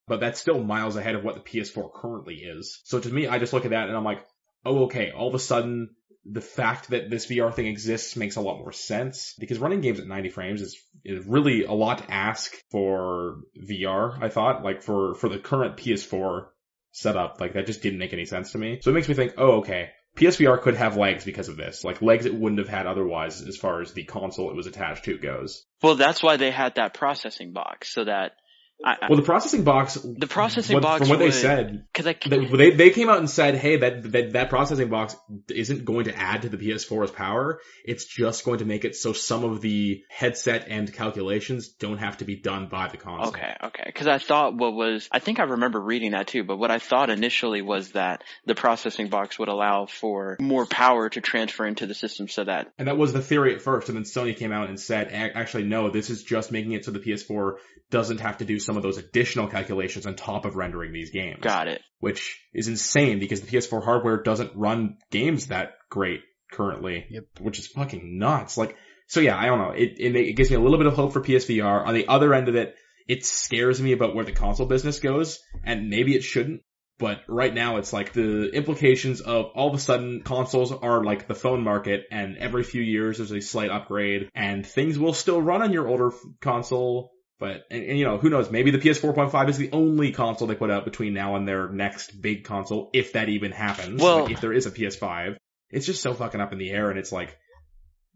But that's still miles ahead of what the PS4 currently is. So to me, I just look at that and I'm like, oh, okay, all of a sudden, the fact that this VR thing exists makes a lot more sense because running games at 90 frames is really a lot to ask for VR, I thought, like for the current PS4 setup. Like, that just didn't make any sense to me. So it makes me think, oh, okay, PSVR could have legs because of this. Like, legs it wouldn't have had otherwise as far as the console it was attached to goes. Well, that's why they had that processing box, so that Well, the processing box. From what they said, they came out and said, "Hey, that processing box isn't going to add to the PS4's power. It's just going to make it so some of the headset and calculations don't have to be done by the console." Okay. Because I thought I think I remember reading that too. But what I thought initially was that the processing box would allow for more power to transfer into the system, so that. And that was the theory at first, and then Sony came out and said, "Actually, no. This is just making it so the PS4 doesn't have to do some of those additional calculations on top of rendering these games." Got it. Which is insane because the PS4 hardware doesn't run games that great currently. Yep. Which is fucking nuts. Like, so yeah, I don't know. It gives me a little bit of hope for PSVR. On the other end of it, it scares me about where the console business goes, and maybe it shouldn't. But right now it's like the implications of all of a sudden consoles are like the phone market, and every few years there's a slight upgrade, and things will still run on your older console. But, and you know, who knows, maybe the PS4.5 is the only console they put out between now and their next big console, if that even happens. Well, like, if there is a PS5. It's just so fucking up in the air, and it's like,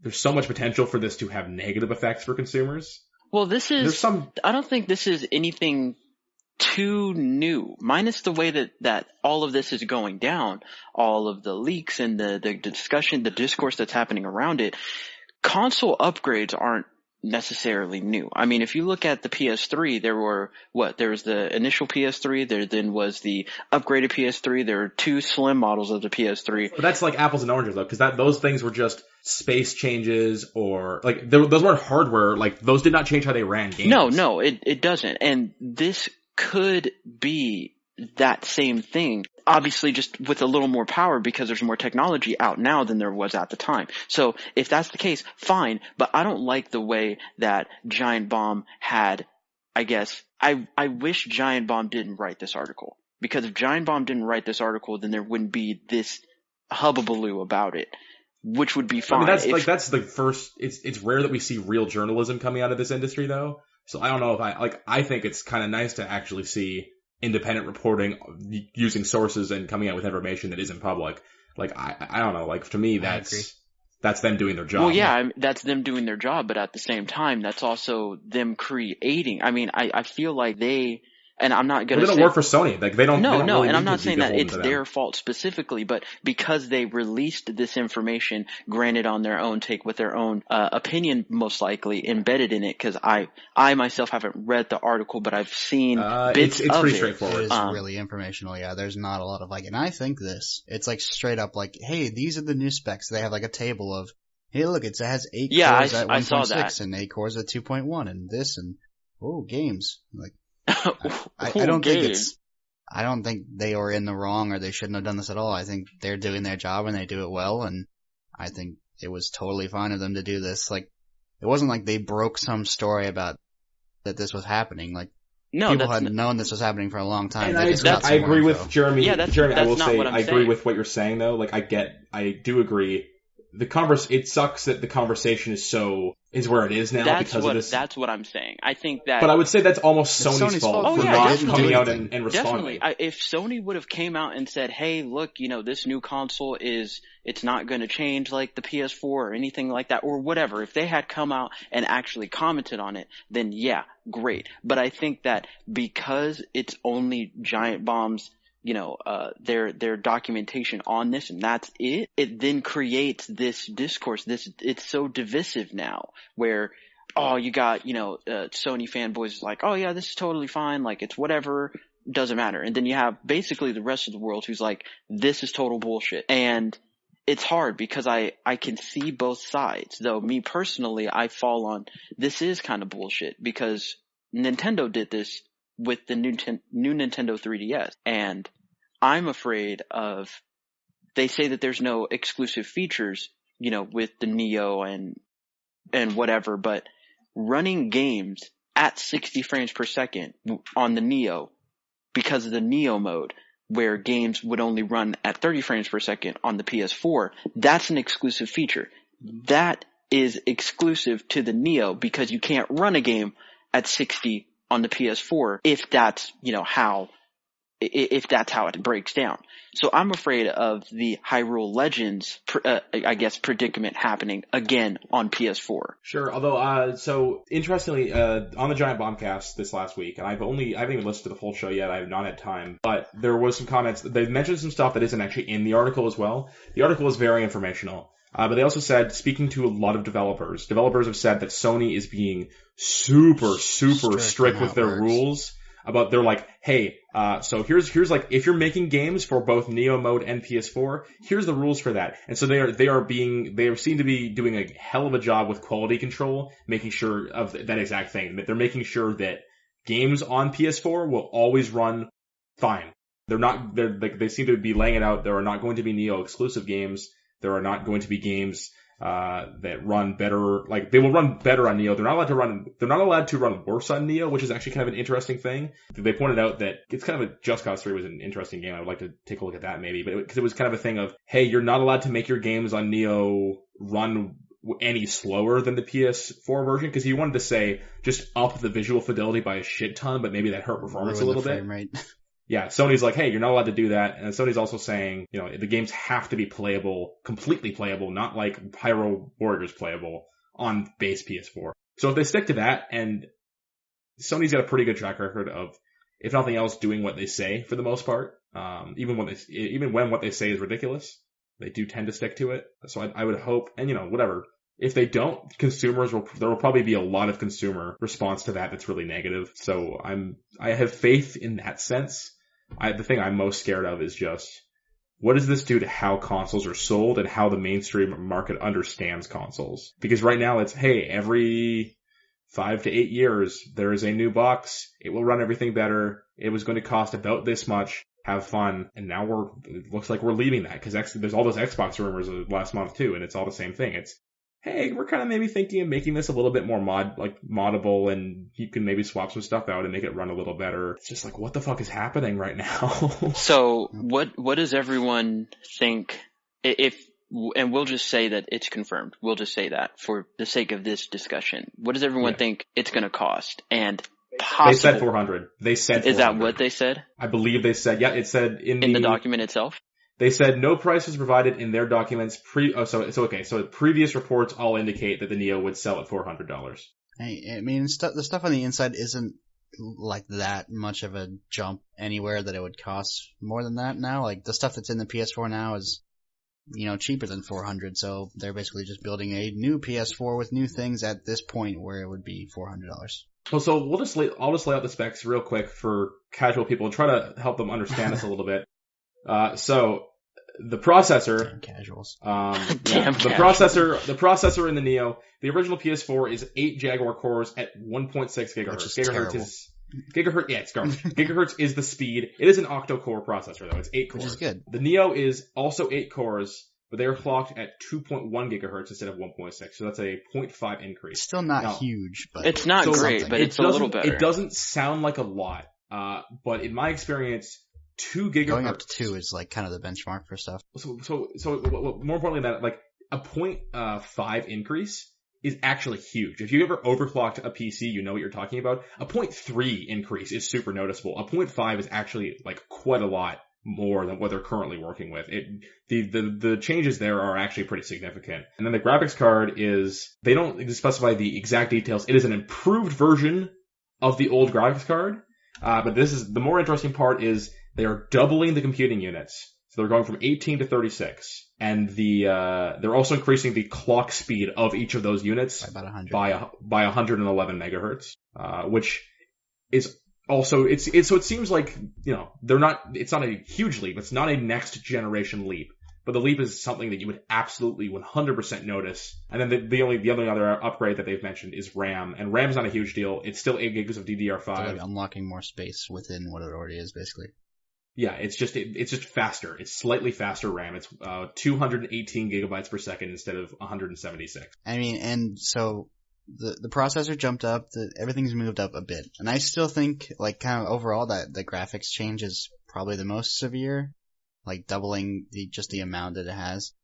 there's so much potential for this to have negative effects for consumers. Well, I don't think this is anything too new, minus the way that all of this is going down, all of the leaks and the discussion, the discourse that's happening around it. Console upgrades aren't necessarily new. I mean, if you look at the PS3, there was the initial PS3, there then was the upgraded PS3, there are two slim models of the PS3. But that's like apples and oranges though, because those things were just space changes, or like those weren't hardware, like those did not change how they ran games. No, it doesn't. And this could be that same thing, obviously just with a little more power because there's more technology out now than there was at the time. So if that's the case, fine, but I don't like the way that Giant Bomb had, I guess, I wish Giant Bomb didn't write this article, because if Giant Bomb didn't write this article, then there wouldn't be this hubbubaloo about it, which would be fine. I mean, that's the first, it's rare that we see real journalism coming out of this industry though. So I don't know if I think it's kind of nice to actually see independent reporting using sources and coming out with information that isn't public. Like, I don't know, like to me that's them doing their job. Well, yeah, that's them doing their job, but at the same time, that's also them creating. I mean, I feel like and I'm not going to say... They don't work for Sony. Like, they don't really and I'm not saying that it's their fault specifically, but because they released this information, granted on their own take with their own opinion most likely embedded in it, because I myself haven't read the article, but I've seen bits of it. It's pretty straightforward. It is really informational, yeah. There's not a lot of like, and I think this. It's like straight up like, hey, these are the new specs. They have like a table of, hey, look, it has 8 cores at 1.6 and 8 cores at 2.1 and this and, games. Like, I don't think they were in the wrong, or they shouldn't have done this at all. I think they're doing their job and they do it well, and I think it was totally fine of them to do this. Like, it wasn't like they broke some story about that this was happening. Like, people had known this was happening for a long time. And I agree with Jeremy. Yeah, that's Jeremy, I will not say what I'm I agree saying. with what you're saying though. Like, I do agree. It sucks that the conversation is where it is now because of this. That's what I'm saying. I think that. But I would say that's almost Sony's fault for not coming out and responding. Definitely. If Sony would have came out and said, hey, look, this new console it's not going to change like the PS4 or anything like that, or whatever. If they had come out and actually commented on it, then yeah, great. But I think that because it's only Giant Bomb's their documentation on this, and that's it then creates this discourse, it's so divisive now, where, you got, Sony fanboys like, oh yeah, this is totally fine, like, it's whatever, doesn't matter. And then you have basically the rest of the world who's like, this is total bullshit. And it's hard because I can see both sides, though me personally, I fall on, this is kind of bullshit, because Nintendo did this with the new Nintendo 3DS, and I'm afraid of, they say that there's no exclusive features, with the Neo and whatever, but running games at 60 frames per second on the Neo, because of the Neo mode, where games would only run at 30 frames per second on the PS4, that's an exclusive feature. That is exclusive to the Neo, because you can't run a game at 60 on the PS4 if that's, how if that's how it breaks down. So I'm afraid of the Hyrule Legends, predicament happening again on PS4. Sure. Although, so interestingly, on the Giant Bombcast this last week, and I haven't even listened to the full show yet. I have not had time, but there was some comments. They mentioned some stuff that isn't actually in the article as well. The article is very informational. But they also said, speaking to a lot of developers have said that Sony is being super strict with their rules. They're like, hey, so here's like, if you're making games for both Neo mode and PS4, here's the rules for that. And so they seem to be doing a hell of a job with quality control, making sure of that exact thing. They're making sure that games on PS4 will always run fine. They seem to be laying it out. There are not going to be Neo exclusive games. There are not going to be games that run better, like they will run better on Neo. They're not allowed to run worse on Neo, which is actually kind of an interesting thing. They pointed out that it's kind of Just Cause 3 was an interesting game. I would like to take a look at that maybe, but because it was kind of a thing of, hey, you're not allowed to make your games on Neo run any slower than the PS4 version, because he wanted to say just up the visual fidelity by a shit ton, but maybe that hurt performance a little bit. Right. Yeah, Sony's like, hey, you're not allowed to do that. And Sony's also saying, the games have to be playable, completely playable, not like Hyrule Warriors playable on base PS4. So if they stick to that, and Sony's got a pretty good track record of, if nothing else, doing what they say for the most part, even when what they say is ridiculous, they do tend to stick to it. So I would hope, and whatever. If they don't, there will probably be a lot of consumer response to that that's really negative. So I have faith in that sense. The thing I'm most scared of is just, what does this do to how consoles are sold and how the mainstream market understands consoles? Because right now it's, hey, every 5 to 8 years, there is a new box. It will run everything better. It was going to cost about this much. Have fun. And now it looks like we're leaving that, because there's all those Xbox rumors last month too, and it's all the same thing. It's, hey, we're kind of maybe thinking of making this a little bit more moddable, and you can maybe swap some stuff out and make it run a little better. It's just like, what the fuck is happening right now? So what does everyone think and we'll just say that it's confirmed. We'll just say that for the sake of this discussion. What does everyone think it's going to cost? And possible. They said 400. They said 400. Is that what they said? I believe they said, yeah, it said in the document itself? They said no price was provided in their documents. So previous reports all indicate that the Neo would sell at $400. Hey, I mean, the stuff on the inside isn't like that much of a jump anywhere that it would cost more than that now. Like the stuff that's in the PS4 now is, cheaper than $400. So they're basically just building a new PS4 with new things at this point where it would be $400. Well, so I'll just lay out the specs real quick for casual people and try to help them understand this a little bit. So the processor, casuals. The processor in the Neo, the original PS4 is 8 Jaguar cores at 1.6 gigahertz. Which is terrible. It's garbage. Gigahertz is the speed. It is an octo-core processor though. It's 8 cores. Which is good. The Neo is also 8 cores, but they are clocked at 2.1 gigahertz instead of 1.6. So that's a 0.5 increase. Still not huge, but it's not great, but it's a little better. It doesn't sound like a lot. But in my experience, 2 gigahertz. Going up to 2 is like kind of the benchmark for stuff. So more importantly than that, like a 0.5 increase is actually huge. If you ever overclocked a PC, you know what you're talking about. A 0.3 increase is super noticeable. A 0.5 is actually like quite a lot more than what they're currently working with. The changes there are actually pretty significant. And then the graphics card they don't specify the exact details. It is an improved version of the old graphics card. But the more interesting part is they are doubling the computing units. So they're going from 18 to 36. And they're also increasing the clock speed of each of those units by about 100. by 111 megahertz, which is also, so it seems like, it's not a huge leap. It's not a next generation leap, but the leap is something that you would absolutely 100% notice. And then the only other upgrade that they've mentioned is RAM, and RAM's not a huge deal. It's still 8 gigs of DDR5. So like unlocking more space within what it already is, basically. Yeah, it's just faster. It's slightly faster RAM. It's 218 gigabytes per second instead of 176. I mean, and so the processor jumped up, everything's moved up a bit. And I still think, like, kind of overall that the graphics change is probably the most severe, like doubling the amount that it has.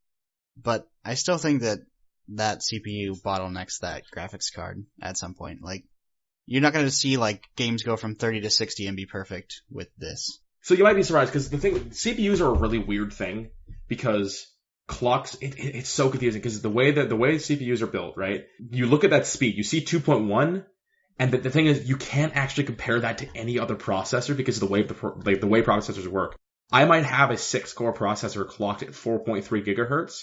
But I still think that CPU bottlenecks that graphics card at some point. Like, you're not going to see like games go from 30 to 60 and be perfect with this. So you might be surprised because CPUs are a really weird thing because clocks, it's so confusing because the way CPUs are built, right? You look at that speed, you see 2.1, and the thing is you can't actually compare that to any other processor because of the way the way processors work. I might have a 6-core processor clocked at 4.3 gigahertz,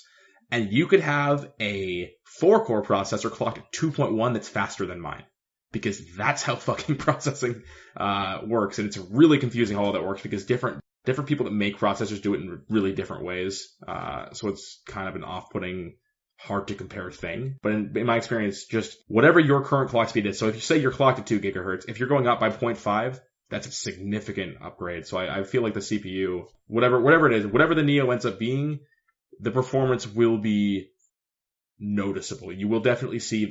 and you could have a 4-core processor clocked at 2.1 that's faster than mine. Because that's how fucking processing works, and it's really confusing how all that works because different people that make processors do it in really different ways. So it's kind of an off-putting, hard to compare thing. But in my experience, just whatever your current clock speed is. So if you say you're clocked at 2 gigahertz, if you're going up by 0.5, that's a significant upgrade. So I feel like the CPU, whatever it is, whatever the Neo ends up being, the performance will be noticeable. You will definitely see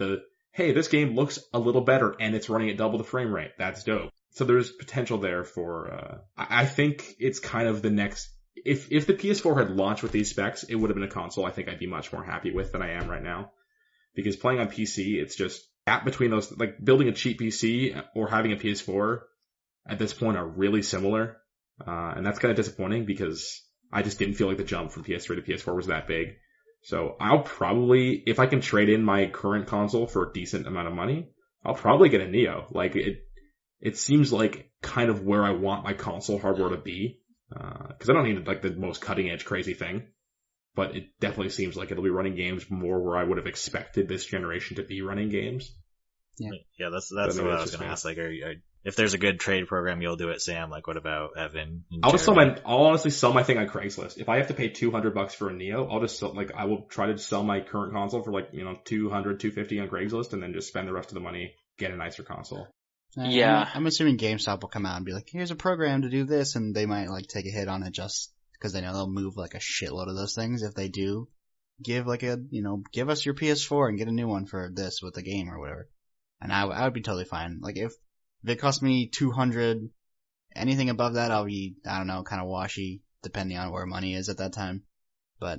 hey, this game looks a little better and it's running at double the frame rate. That's dope. So there's potential there for, I think it's kind of the next, if the PS4 had launched with these specs, it would have been a console I think I'd be much more happy with than I am right now. Because playing on PC, it's just, gap between those, like building a cheap PC or having a PS4 at this point are really similar. And that's kind of disappointing because I just didn't feel like the jump from PS3 to PS4 was that big. So I'll probably, if I can trade in my current console for a decent amount of money, I'll probably get a Neo. Like it seems like kind of where I want my console hardware to be. Cause I don't need like the most cutting edge crazy thing, but it definitely seems like it'll be running games more where I would have expected this generation to be running games. Yeah, that's what I was going to ask. Like, if there's a good trade program, you'll do it, Sam. Like, what about Evan? I'll honestly sell my thing on Craigslist. If I have to pay $200 for a Neo, I'll just I will try to sell my current console for like, $200, $250 on Craigslist and then just spend the rest of the money, get a nicer console. Yeah. I'm assuming GameStop will come out and be like, here's a program to do this, and they might like take a hit on it just because they know they'll move like a shitload of those things if they do give like give us your PS4 and get a new one for this with the game or whatever. And I would be totally fine. Like if it cost me $200, anything above that I'll be, I don't know, kind of washy depending on where money is at that time. But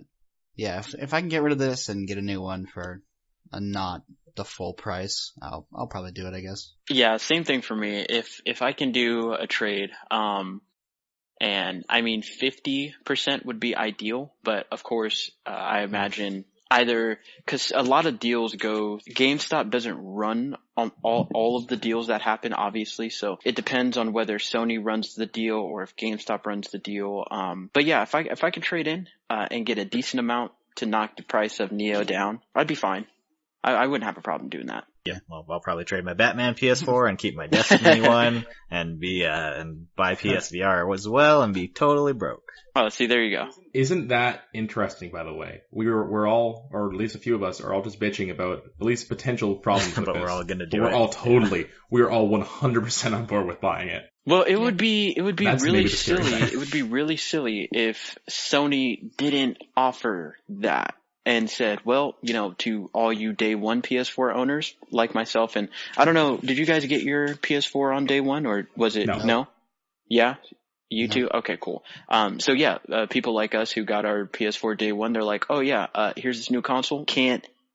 yeah, if I can get rid of this and get a new one for not the full price, I'll probably do it, I guess. Yeah, same thing for me. If I can do a trade, and I mean 50% would be ideal, but of course, I imagine either, cause a lot of deals GameStop doesn't run on all of the deals that happen, obviously, so it depends on whether Sony runs the deal or if GameStop runs the deal. But yeah, if I can trade in, and get a decent amount to knock the price of Neo down, I'd be fine. I wouldn't have a problem doing that. Yeah, well, I'll probably trade my Batman PS4 and keep my Destiny one and buy PSVR as well and be totally broke. Oh, see, there you go. Isn't that interesting, by the way? We're all, or at least a few of us, are all just bitching about at least potential problems with but this. We're all gonna do it. We're all 100% on board with buying it. Well, it would be That's really maybe the scary silly. side. It would be really silly if Sony didn't offer that and said, well, to all you day one PS4 owners like myself, and I don't know, did you guys get your PS4 on day one or was it no? Yeah? You too? Okay, cool. So yeah, people like us who got our PS4 day one, they're like, oh yeah, here's this new console.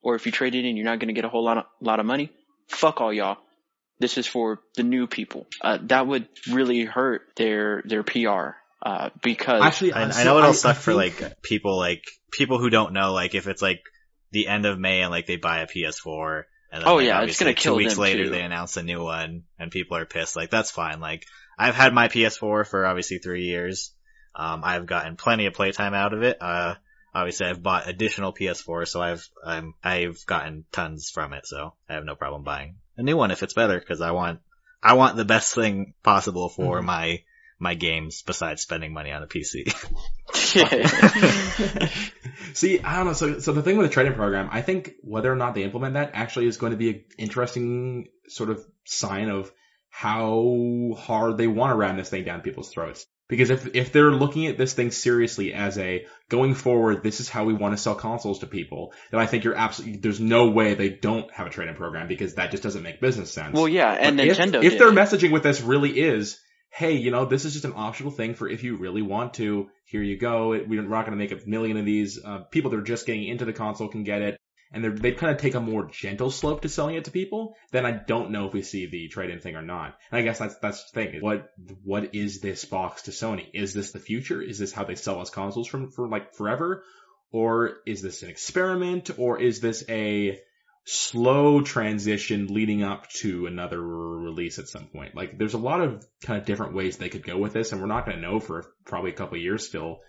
Or if you trade it in, you're not going to get a whole lot of money. Fuck all y'all. This is for the new people. That would really hurt their PR. Because actually, I know it'll suck for people who don't know, like if it's like the end of May and like they buy a PS4 and then it's gonna kill 2 weeks them later too. They announce a new one and people are pissed. Like that's fine. Like I've had my PS4 for obviously 3 years. I've gotten plenty of playtime out of it. Obviously I've bought additional PS4, so I've gotten tons from it, so I have no problem buying a new one if it's better because I want the best thing possible for my games besides spending money on a PC. See, I don't know. So the thing with the trading program, I think whether or not they implement that actually is going to be an interesting sort of sign of how hard they want to ram this thing down people's throats. Because if they're looking at this thing seriously as going forward, this is how we want to sell consoles to people, then I think there's no way they don't have a trade-in program because that just doesn't make business sense. Well, yeah, and but Nintendo if their messaging with this really is, hey, this is just an optional thing for if you really want to, here you go. We're not going to make 1 million of these. People that are just getting into the console can get it. and they'd kind of take a more gentle slope to selling it to people, then I don't know if we see the trade-in thing or not. And I guess that's the thing. What is this box to Sony? Is this the future? Is this how they sell us consoles for like forever? Or is this an experiment? Or is this a slow transition leading up to another release at some point? Like, there's a lot of kind of different ways they could go with this, and we're not going to know for probably a couple of years still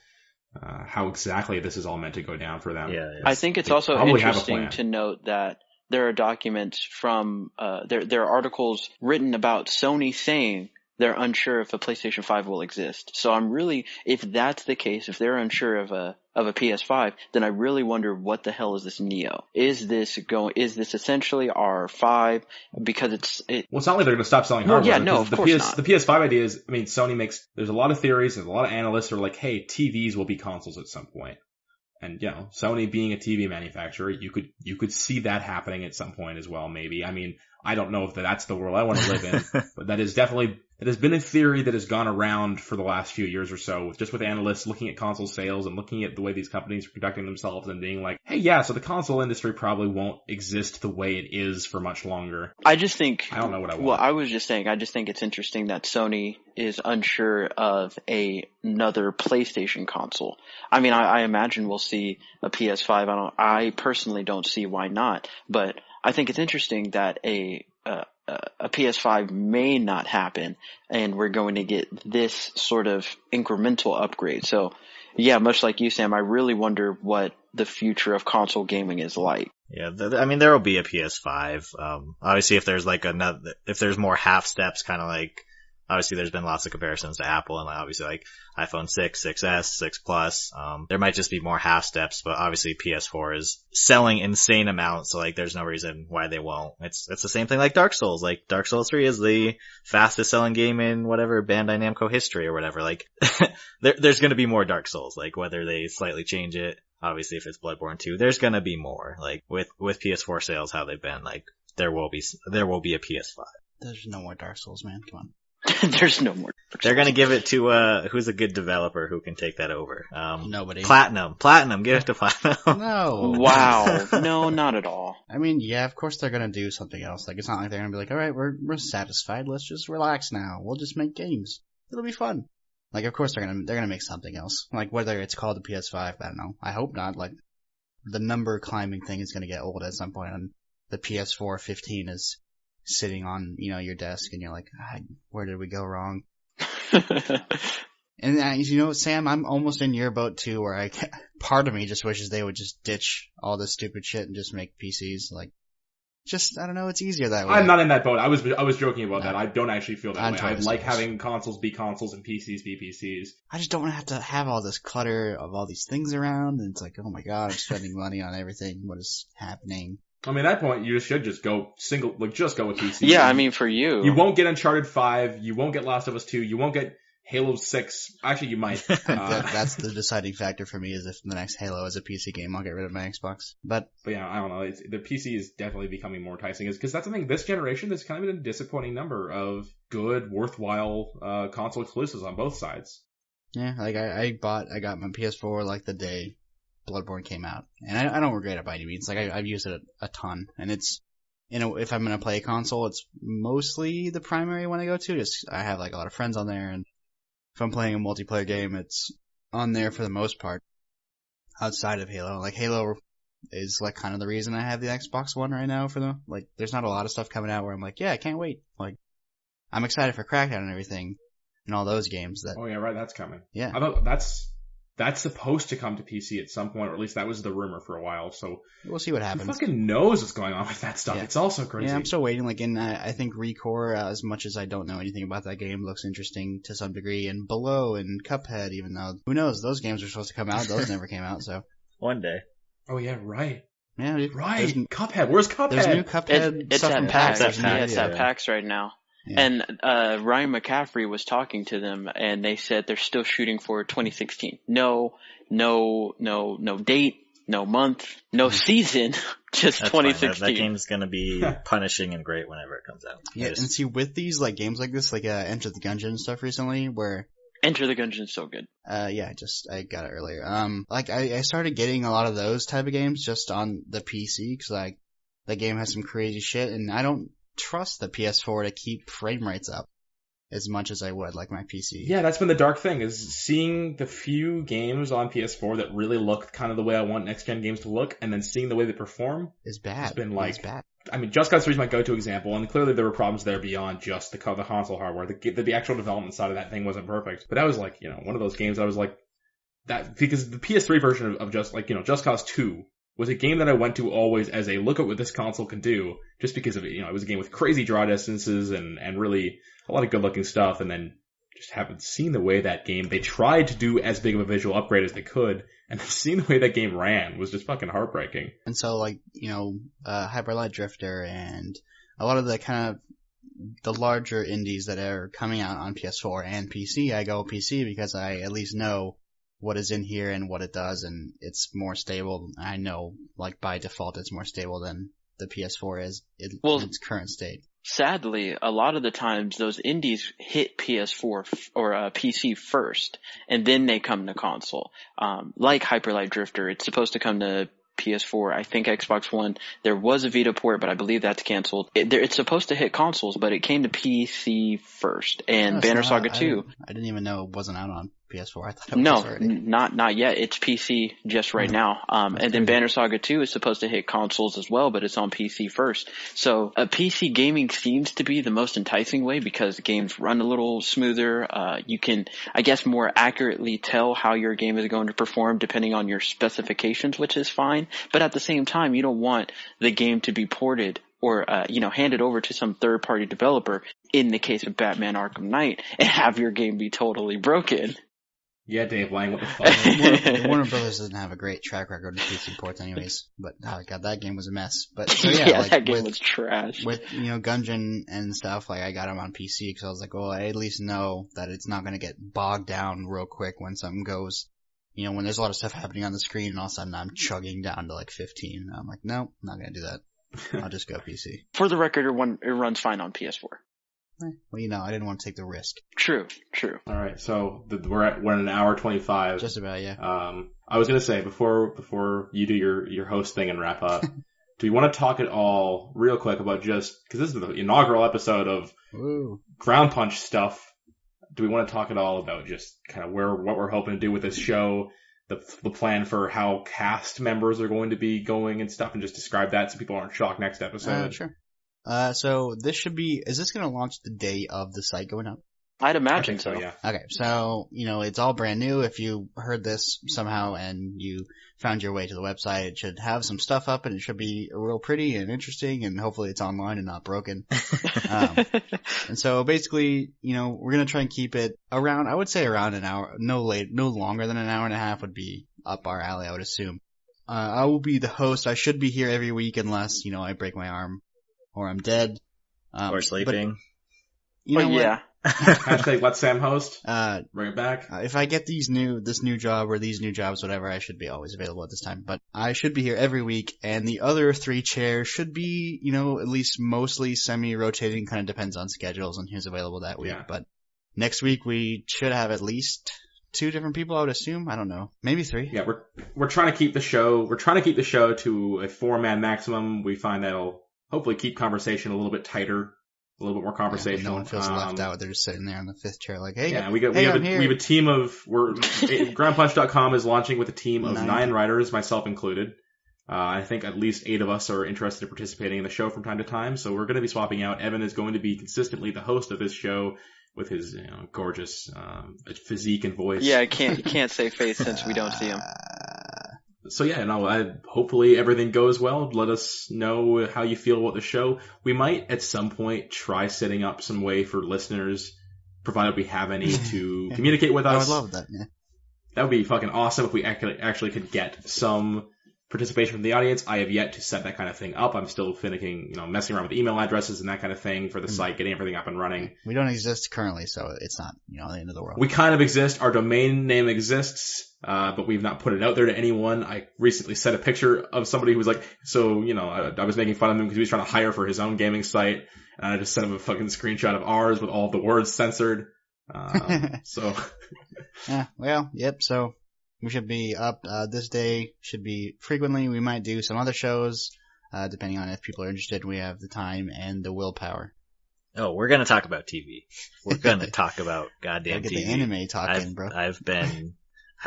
how exactly this is all meant to go down for them. Yeah, I think it's also interesting to note that there are documents from there are articles written about Sony saying they're unsure if a PlayStation 5 will exist. So I'm really, if that's the case, if they're unsure of a PS5, then I really wonder what the hell is this Neo? Is this essentially R5? Because well, it's not like they're going to stop selling hardware. Yeah, no, of course not. The PS5 idea is, I mean, Sony there's a lot of theories, there's a lot of analysts who are like, hey, TVs will be consoles at some point. And, you know, Sony being a TV manufacturer, you could see that happening at some point as well, maybe. I mean, I don't know if that's the world I want to live in, but that has been a theory that has gone around for the last few years or so, just with analysts looking at console sales and looking at the way these companies are conducting themselves and being like, hey, yeah, so the console industry probably won't exist the way it is for much longer. I don't know what I want. Well, I was just saying, I just think it's interesting that Sony is unsure of another PlayStation console. I mean, I imagine we'll see a PS5. I personally don't see why not, but I think it's interesting that a PS5 may not happen, and we're going to get this sort of incremental upgrade. So, yeah, much like you, Sam, I really wonder what the future of console gaming is like. Yeah, I mean, there will be a PS5. Obviously, if there's more half steps, kind of like, obviously there's been lots of comparisons to Apple and obviously like iPhone 6, 6S, 6 Plus. There might just be more half steps, but obviously PS4 is selling insane amounts, so like there's no reason why they won't. It's the same thing like Dark Souls. Like Dark Souls 3 is the fastest selling game in whatever Bandai Namco history or whatever. Like there's going to be more Dark Souls, like whether they slightly change it. Obviously if it's Bloodborne 2, there's going to be more. Like with PS4 sales how they've been, like there will be a PS5. There's no more Dark Souls, man. Come on. There's no more. They're gonna give it to, who's a good developer who can take that over? Nobody. Platinum, give it to Platinum. No. Wow. No, not at all. I mean, yeah, of course they're gonna do something else. Like, it's not like they're gonna be like, alright, we're satisfied, let's just relax now. We'll just make games. It'll be fun. Like, of course they're gonna make something else. Like, whether it's called the PS5, I don't know. I hope not. Like, the number climbing thing is gonna get old at some point, and the PS4 15 is sitting on, your desk, and you're like, where did we go wrong? And Sam, I'm almost in your boat too, where part of me just wishes they would just ditch all this stupid shit and just make PCs. Like, I don't know, it's easier that way. I'm not in that boat. I was joking about that. I don't actually feel that way. I like having consoles be consoles and PCs be PCs. I just don't want to have to have all this clutter of all these things around, and it's like, oh my god, I'm spending money on everything. What is happening? I mean, at that point, you should just go just go with PC. Yeah, I mean, for you. You won't get Uncharted 5, you won't get Last of Us 2, you won't get Halo 6. Actually, you might. That's the deciding factor for me, is if the next Halo is a PC game, I'll get rid of my Xbox. But yeah, I don't know. The PC is definitely becoming more enticing, because that's the thing. This generation, there's kind of been a disappointing number of good, worthwhile console exclusives on both sides. Yeah, like I got my PS4 like the day Bloodborne came out, and I don't regret it by any means. Like I've used it a ton, and it's, if I'm gonna play a console, it's mostly the primary one I go to. Just I have like a lot of friends on there, and if I'm playing a multiplayer game, it's on there for the most part. Outside of Halo, like Halo is like kind of the reason I have the Xbox One right now. There's not a lot of stuff coming out where I'm like, yeah, I can't wait. Like, I'm excited for Crackdown and everything, and all those games. Oh yeah, right, that's coming. Yeah, I thought that's supposed to come to PC at some point, or at least that was the rumor for a while, so we'll see what happens. Who fucking knows what's going on with that stuff? Yeah. It's all so crazy. Yeah, I'm still waiting. Like, I think Recore, as much as I don't know anything about that game, looks interesting to some degree, and Below and Cuphead, even though, who knows, those games are supposed to come out, those never came out, so. One day. Oh yeah, right. Yeah, right. Cuphead, where's Cuphead? There's new Cuphead it's stuff at in PAX. It's at PAX right now. Yeah. And Ryan McCaffrey was talking to them, and they said they're still shooting for 2016. No date, no month, no season, just that's 2016. That game's gonna be punishing and great whenever it comes out. Yeah, and see, with these like games like this, like Enter the Gungeon and stuff recently, where Enter the Gungeon is so good. Yeah, I got it earlier. Like I started getting a lot of those type of games just on the PC because like the game has some crazy shit, and I don't trust the PS4 to keep frame rates up as much as I would like my PC. Yeah, that's been the dark thing, is seeing the few games on PS4 that really look kind of the way I want next gen games to look, and then seeing the way they perform is bad. It's been like, it's bad. I mean, Just Cause 3 is my go-to example, and clearly there were problems there beyond just the console hardware. The actual development side of that thing wasn't perfect. But that was like, one of those games I was like, that, because the PS3 version of Just Cause 2 was a game that I went to always as a look at what this console can do, just because of it. It was a game with crazy draw distances and really a lot of good looking stuff, and then just haven't seen the way that game, they tried to do as big of a visual upgrade as they could, and seeing the way that game ran was just fucking heartbreaking. And so like, Hyper Light Drifter and a lot of the kind of the larger indies that are coming out on PS4 and PC, I go PC because I at least know what is in here and what it does, and it's more stable. I know, like, by default it's more stable than the PS4 is in its current state. Sadly, a lot of the times those indies hit PS4 or PC first, and then they come to console. Like Hyper Light Drifter, it's supposed to come to PS4, I think Xbox One. There was a Vita port, but I believe that's canceled. It's supposed to hit consoles, but it came to PC first. And Banner Saga 2. I didn't even know it wasn't out on PS4. I thought it was already. Not yet. It's PC just right now. And then Banner Saga 2 is supposed to hit consoles as well, but it's on PC first. So PC gaming seems to be the most enticing way because games run a little smoother. You can, I guess, more accurately tell how your game is going to perform depending on your specifications, which is fine. But at the same time, you don't want the game to be ported or, handed over to some third-party developer in the case of Batman Arkham Knight and have your game be totally broken. Yeah, Dave Lang, what the fuck? Warner Brothers doesn't have a great track record of PC ports anyways, but oh god, that game was a mess. But so yeah, like, that game was trash. With, Gungeon and stuff, like I got them on PC because I was like, well, I at least know that it's not gonna get bogged down real quick when something goes, when there's a lot of stuff happening on the screen and all of a sudden I'm chugging down to like 15. I'm like, no, I'm not gonna do that. I'll just go PC. For the record, it runs fine on PS4. Well, I didn't want to take the risk. True. All right, so we're at an hour 25. Just about, yeah. I was gonna say before you do your host thing and wrap up, do you want to talk at all real quick about because this is the inaugural episode of Ground Punch stuff? Do we want to talk at all about just kind of what we're hoping to do with this show, the plan for how cast members are going to be going and stuff, and just describe that so people aren't shocked next episode? Sure. So this is this going to launch the day of the site going up? I'd imagine so, yeah. Okay, so, it's all brand new. If you heard this somehow and you found your way to the website, it should have some stuff up and it should be real pretty and interesting and hopefully it's online and not broken. And so basically, we're going to try and keep it around, I would say around an hour, no longer than an hour and a half would be up our alley, I would assume. I will be the host. I should be here every week unless, I break my arm or I'm dead. Or sleeping. Yeah. Hashtag let Sam host. Bring it back. If I get this new job or these new jobs, whatever, I should be always available at this time. But I should be here every week, and the other 3 chairs should be, at least mostly semi-rotating. Kind of depends on schedules and who's available that week. Yeah. But next week we should have at least 2 different people, I would assume. I don't know. Maybe 3. Yeah, we're trying to keep the show to a 4-man maximum. We find that'll hopefully keep conversation a little bit tighter. A little bit more conversational. Yeah, no one feels left out. They're just sitting there on the 5th chair like, hey, yeah, we have a team of, groundpunch.com is launching with a team of 9 writers, myself included. I think at least 8 of us are interested in participating in the show from time to time, so we're going to be swapping out. Evan is going to be consistently the host of this show with his gorgeous physique and voice. Yeah, I can't say face since we don't see him. So yeah, hopefully everything goes well. Let us know how you feel about the show. We might at some point try setting up some way for listeners, provided we have any, to communicate with us. I would love that, yeah. That would be fucking awesome if we actually could get some participation from the audience. I have yet to set that kind of thing up. I'm still finicking, messing around with email addresses and that kind of thing for the site, getting everything up and running. We don't exist currently, so it's not, the end of the world. We kind of exist. Our domain name exists. But we've not put it out there to anyone. I recently sent a picture of somebody who was like, I was making fun of him because he was trying to hire for his own gaming site. And I just sent him a fucking screenshot of ours with all of the words censored. So Yeah, well, yep, so we should be up this day, should be frequently. We might do some other shows, depending on if people are interested. We have the time and the willpower. Oh, we're gonna talk about TV. We're gonna talk about goddamn Gotta TV. get the anime talking, bro.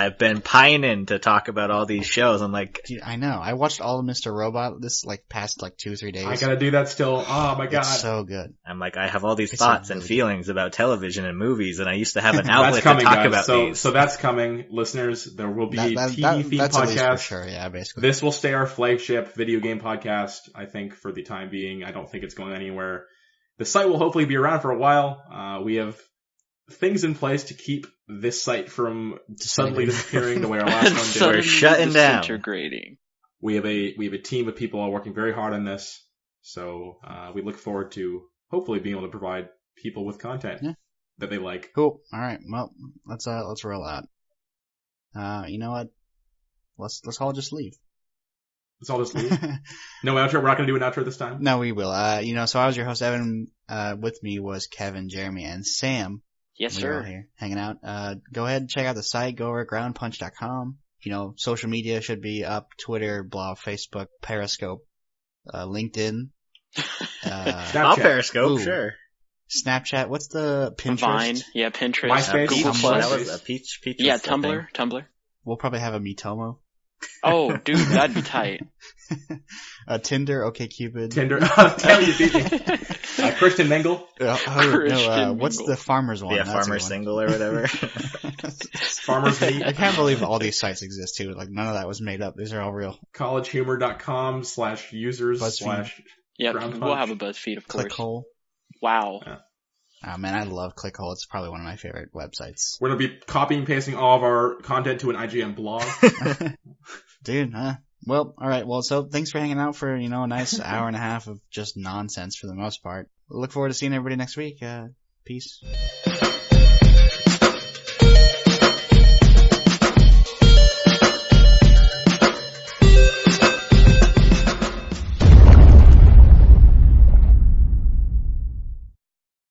I've been pining to talk about all these shows. I'm like, Dude, I know. I watched all of Mr. Robot this past 2-3 days. I gotta do that still. Oh my god. It's so good. I have all these It's thoughts really and feelings about television and movies, and I used to have an outlet That's coming, to talk guys. about these. So that's coming, listeners. There will be a TV themed that's at least for podcast. sure, yeah, basically. This will stay our flagship video game podcast, I think, for the time being. I don't think it's going anywhere. The site will hopefully be around for a while. We have things in place to keep this site from suddenly disappearing the way our last one did. We're shutting down. Disintegrating. We have a team of people all working very hard on this. So we look forward to hopefully being able to provide people with content that they like. Cool. All right. Well, let's roll out. You know what? Let's all just leave. Let's all just leave. No outro. We're not going to do an outro this time. No, we will. So I was your host, Evan. With me was Kevin, Jeremy, and Sam. Yes, We were all sir. here hanging out. Go ahead and check out the site. Go over to groundpunch.com. Social media should be up: Twitter, blog, Facebook, Periscope, LinkedIn, I'll Periscope, Ooh. sure. Snapchat. What's the Pinterest? Vine. Yeah, Pinterest. MySpace. Google Tumblr. Plus. That was a peach. Yeah, was the thing. Tumblr. We'll probably have a Mitomo. Oh, dude, that'd be tight. Tinder, OkCupid. Tinder. Damn, you beat me. Kristen Mingle. Christian what's Mingle. the farmers one? Yeah, That's a farmer good one. single or whatever. Farmers Meet. I can't believe all these sites exist too. Like none of that was made up. These are all real. collegehumor.com/users/ BuzzFeed. Yep, Ground we'll Punch. have a BuzzFeed, of course. Clickhole. Wow. Oh man, I love Clickhole. It's probably one of my favorite websites. We're going to be copying and pasting all of our content to an IGN blog. Dude, huh? Well, alright, well, so thanks for hanging out for, a nice hour and a half of just nonsense for the most part. Look forward to seeing everybody next week. Peace.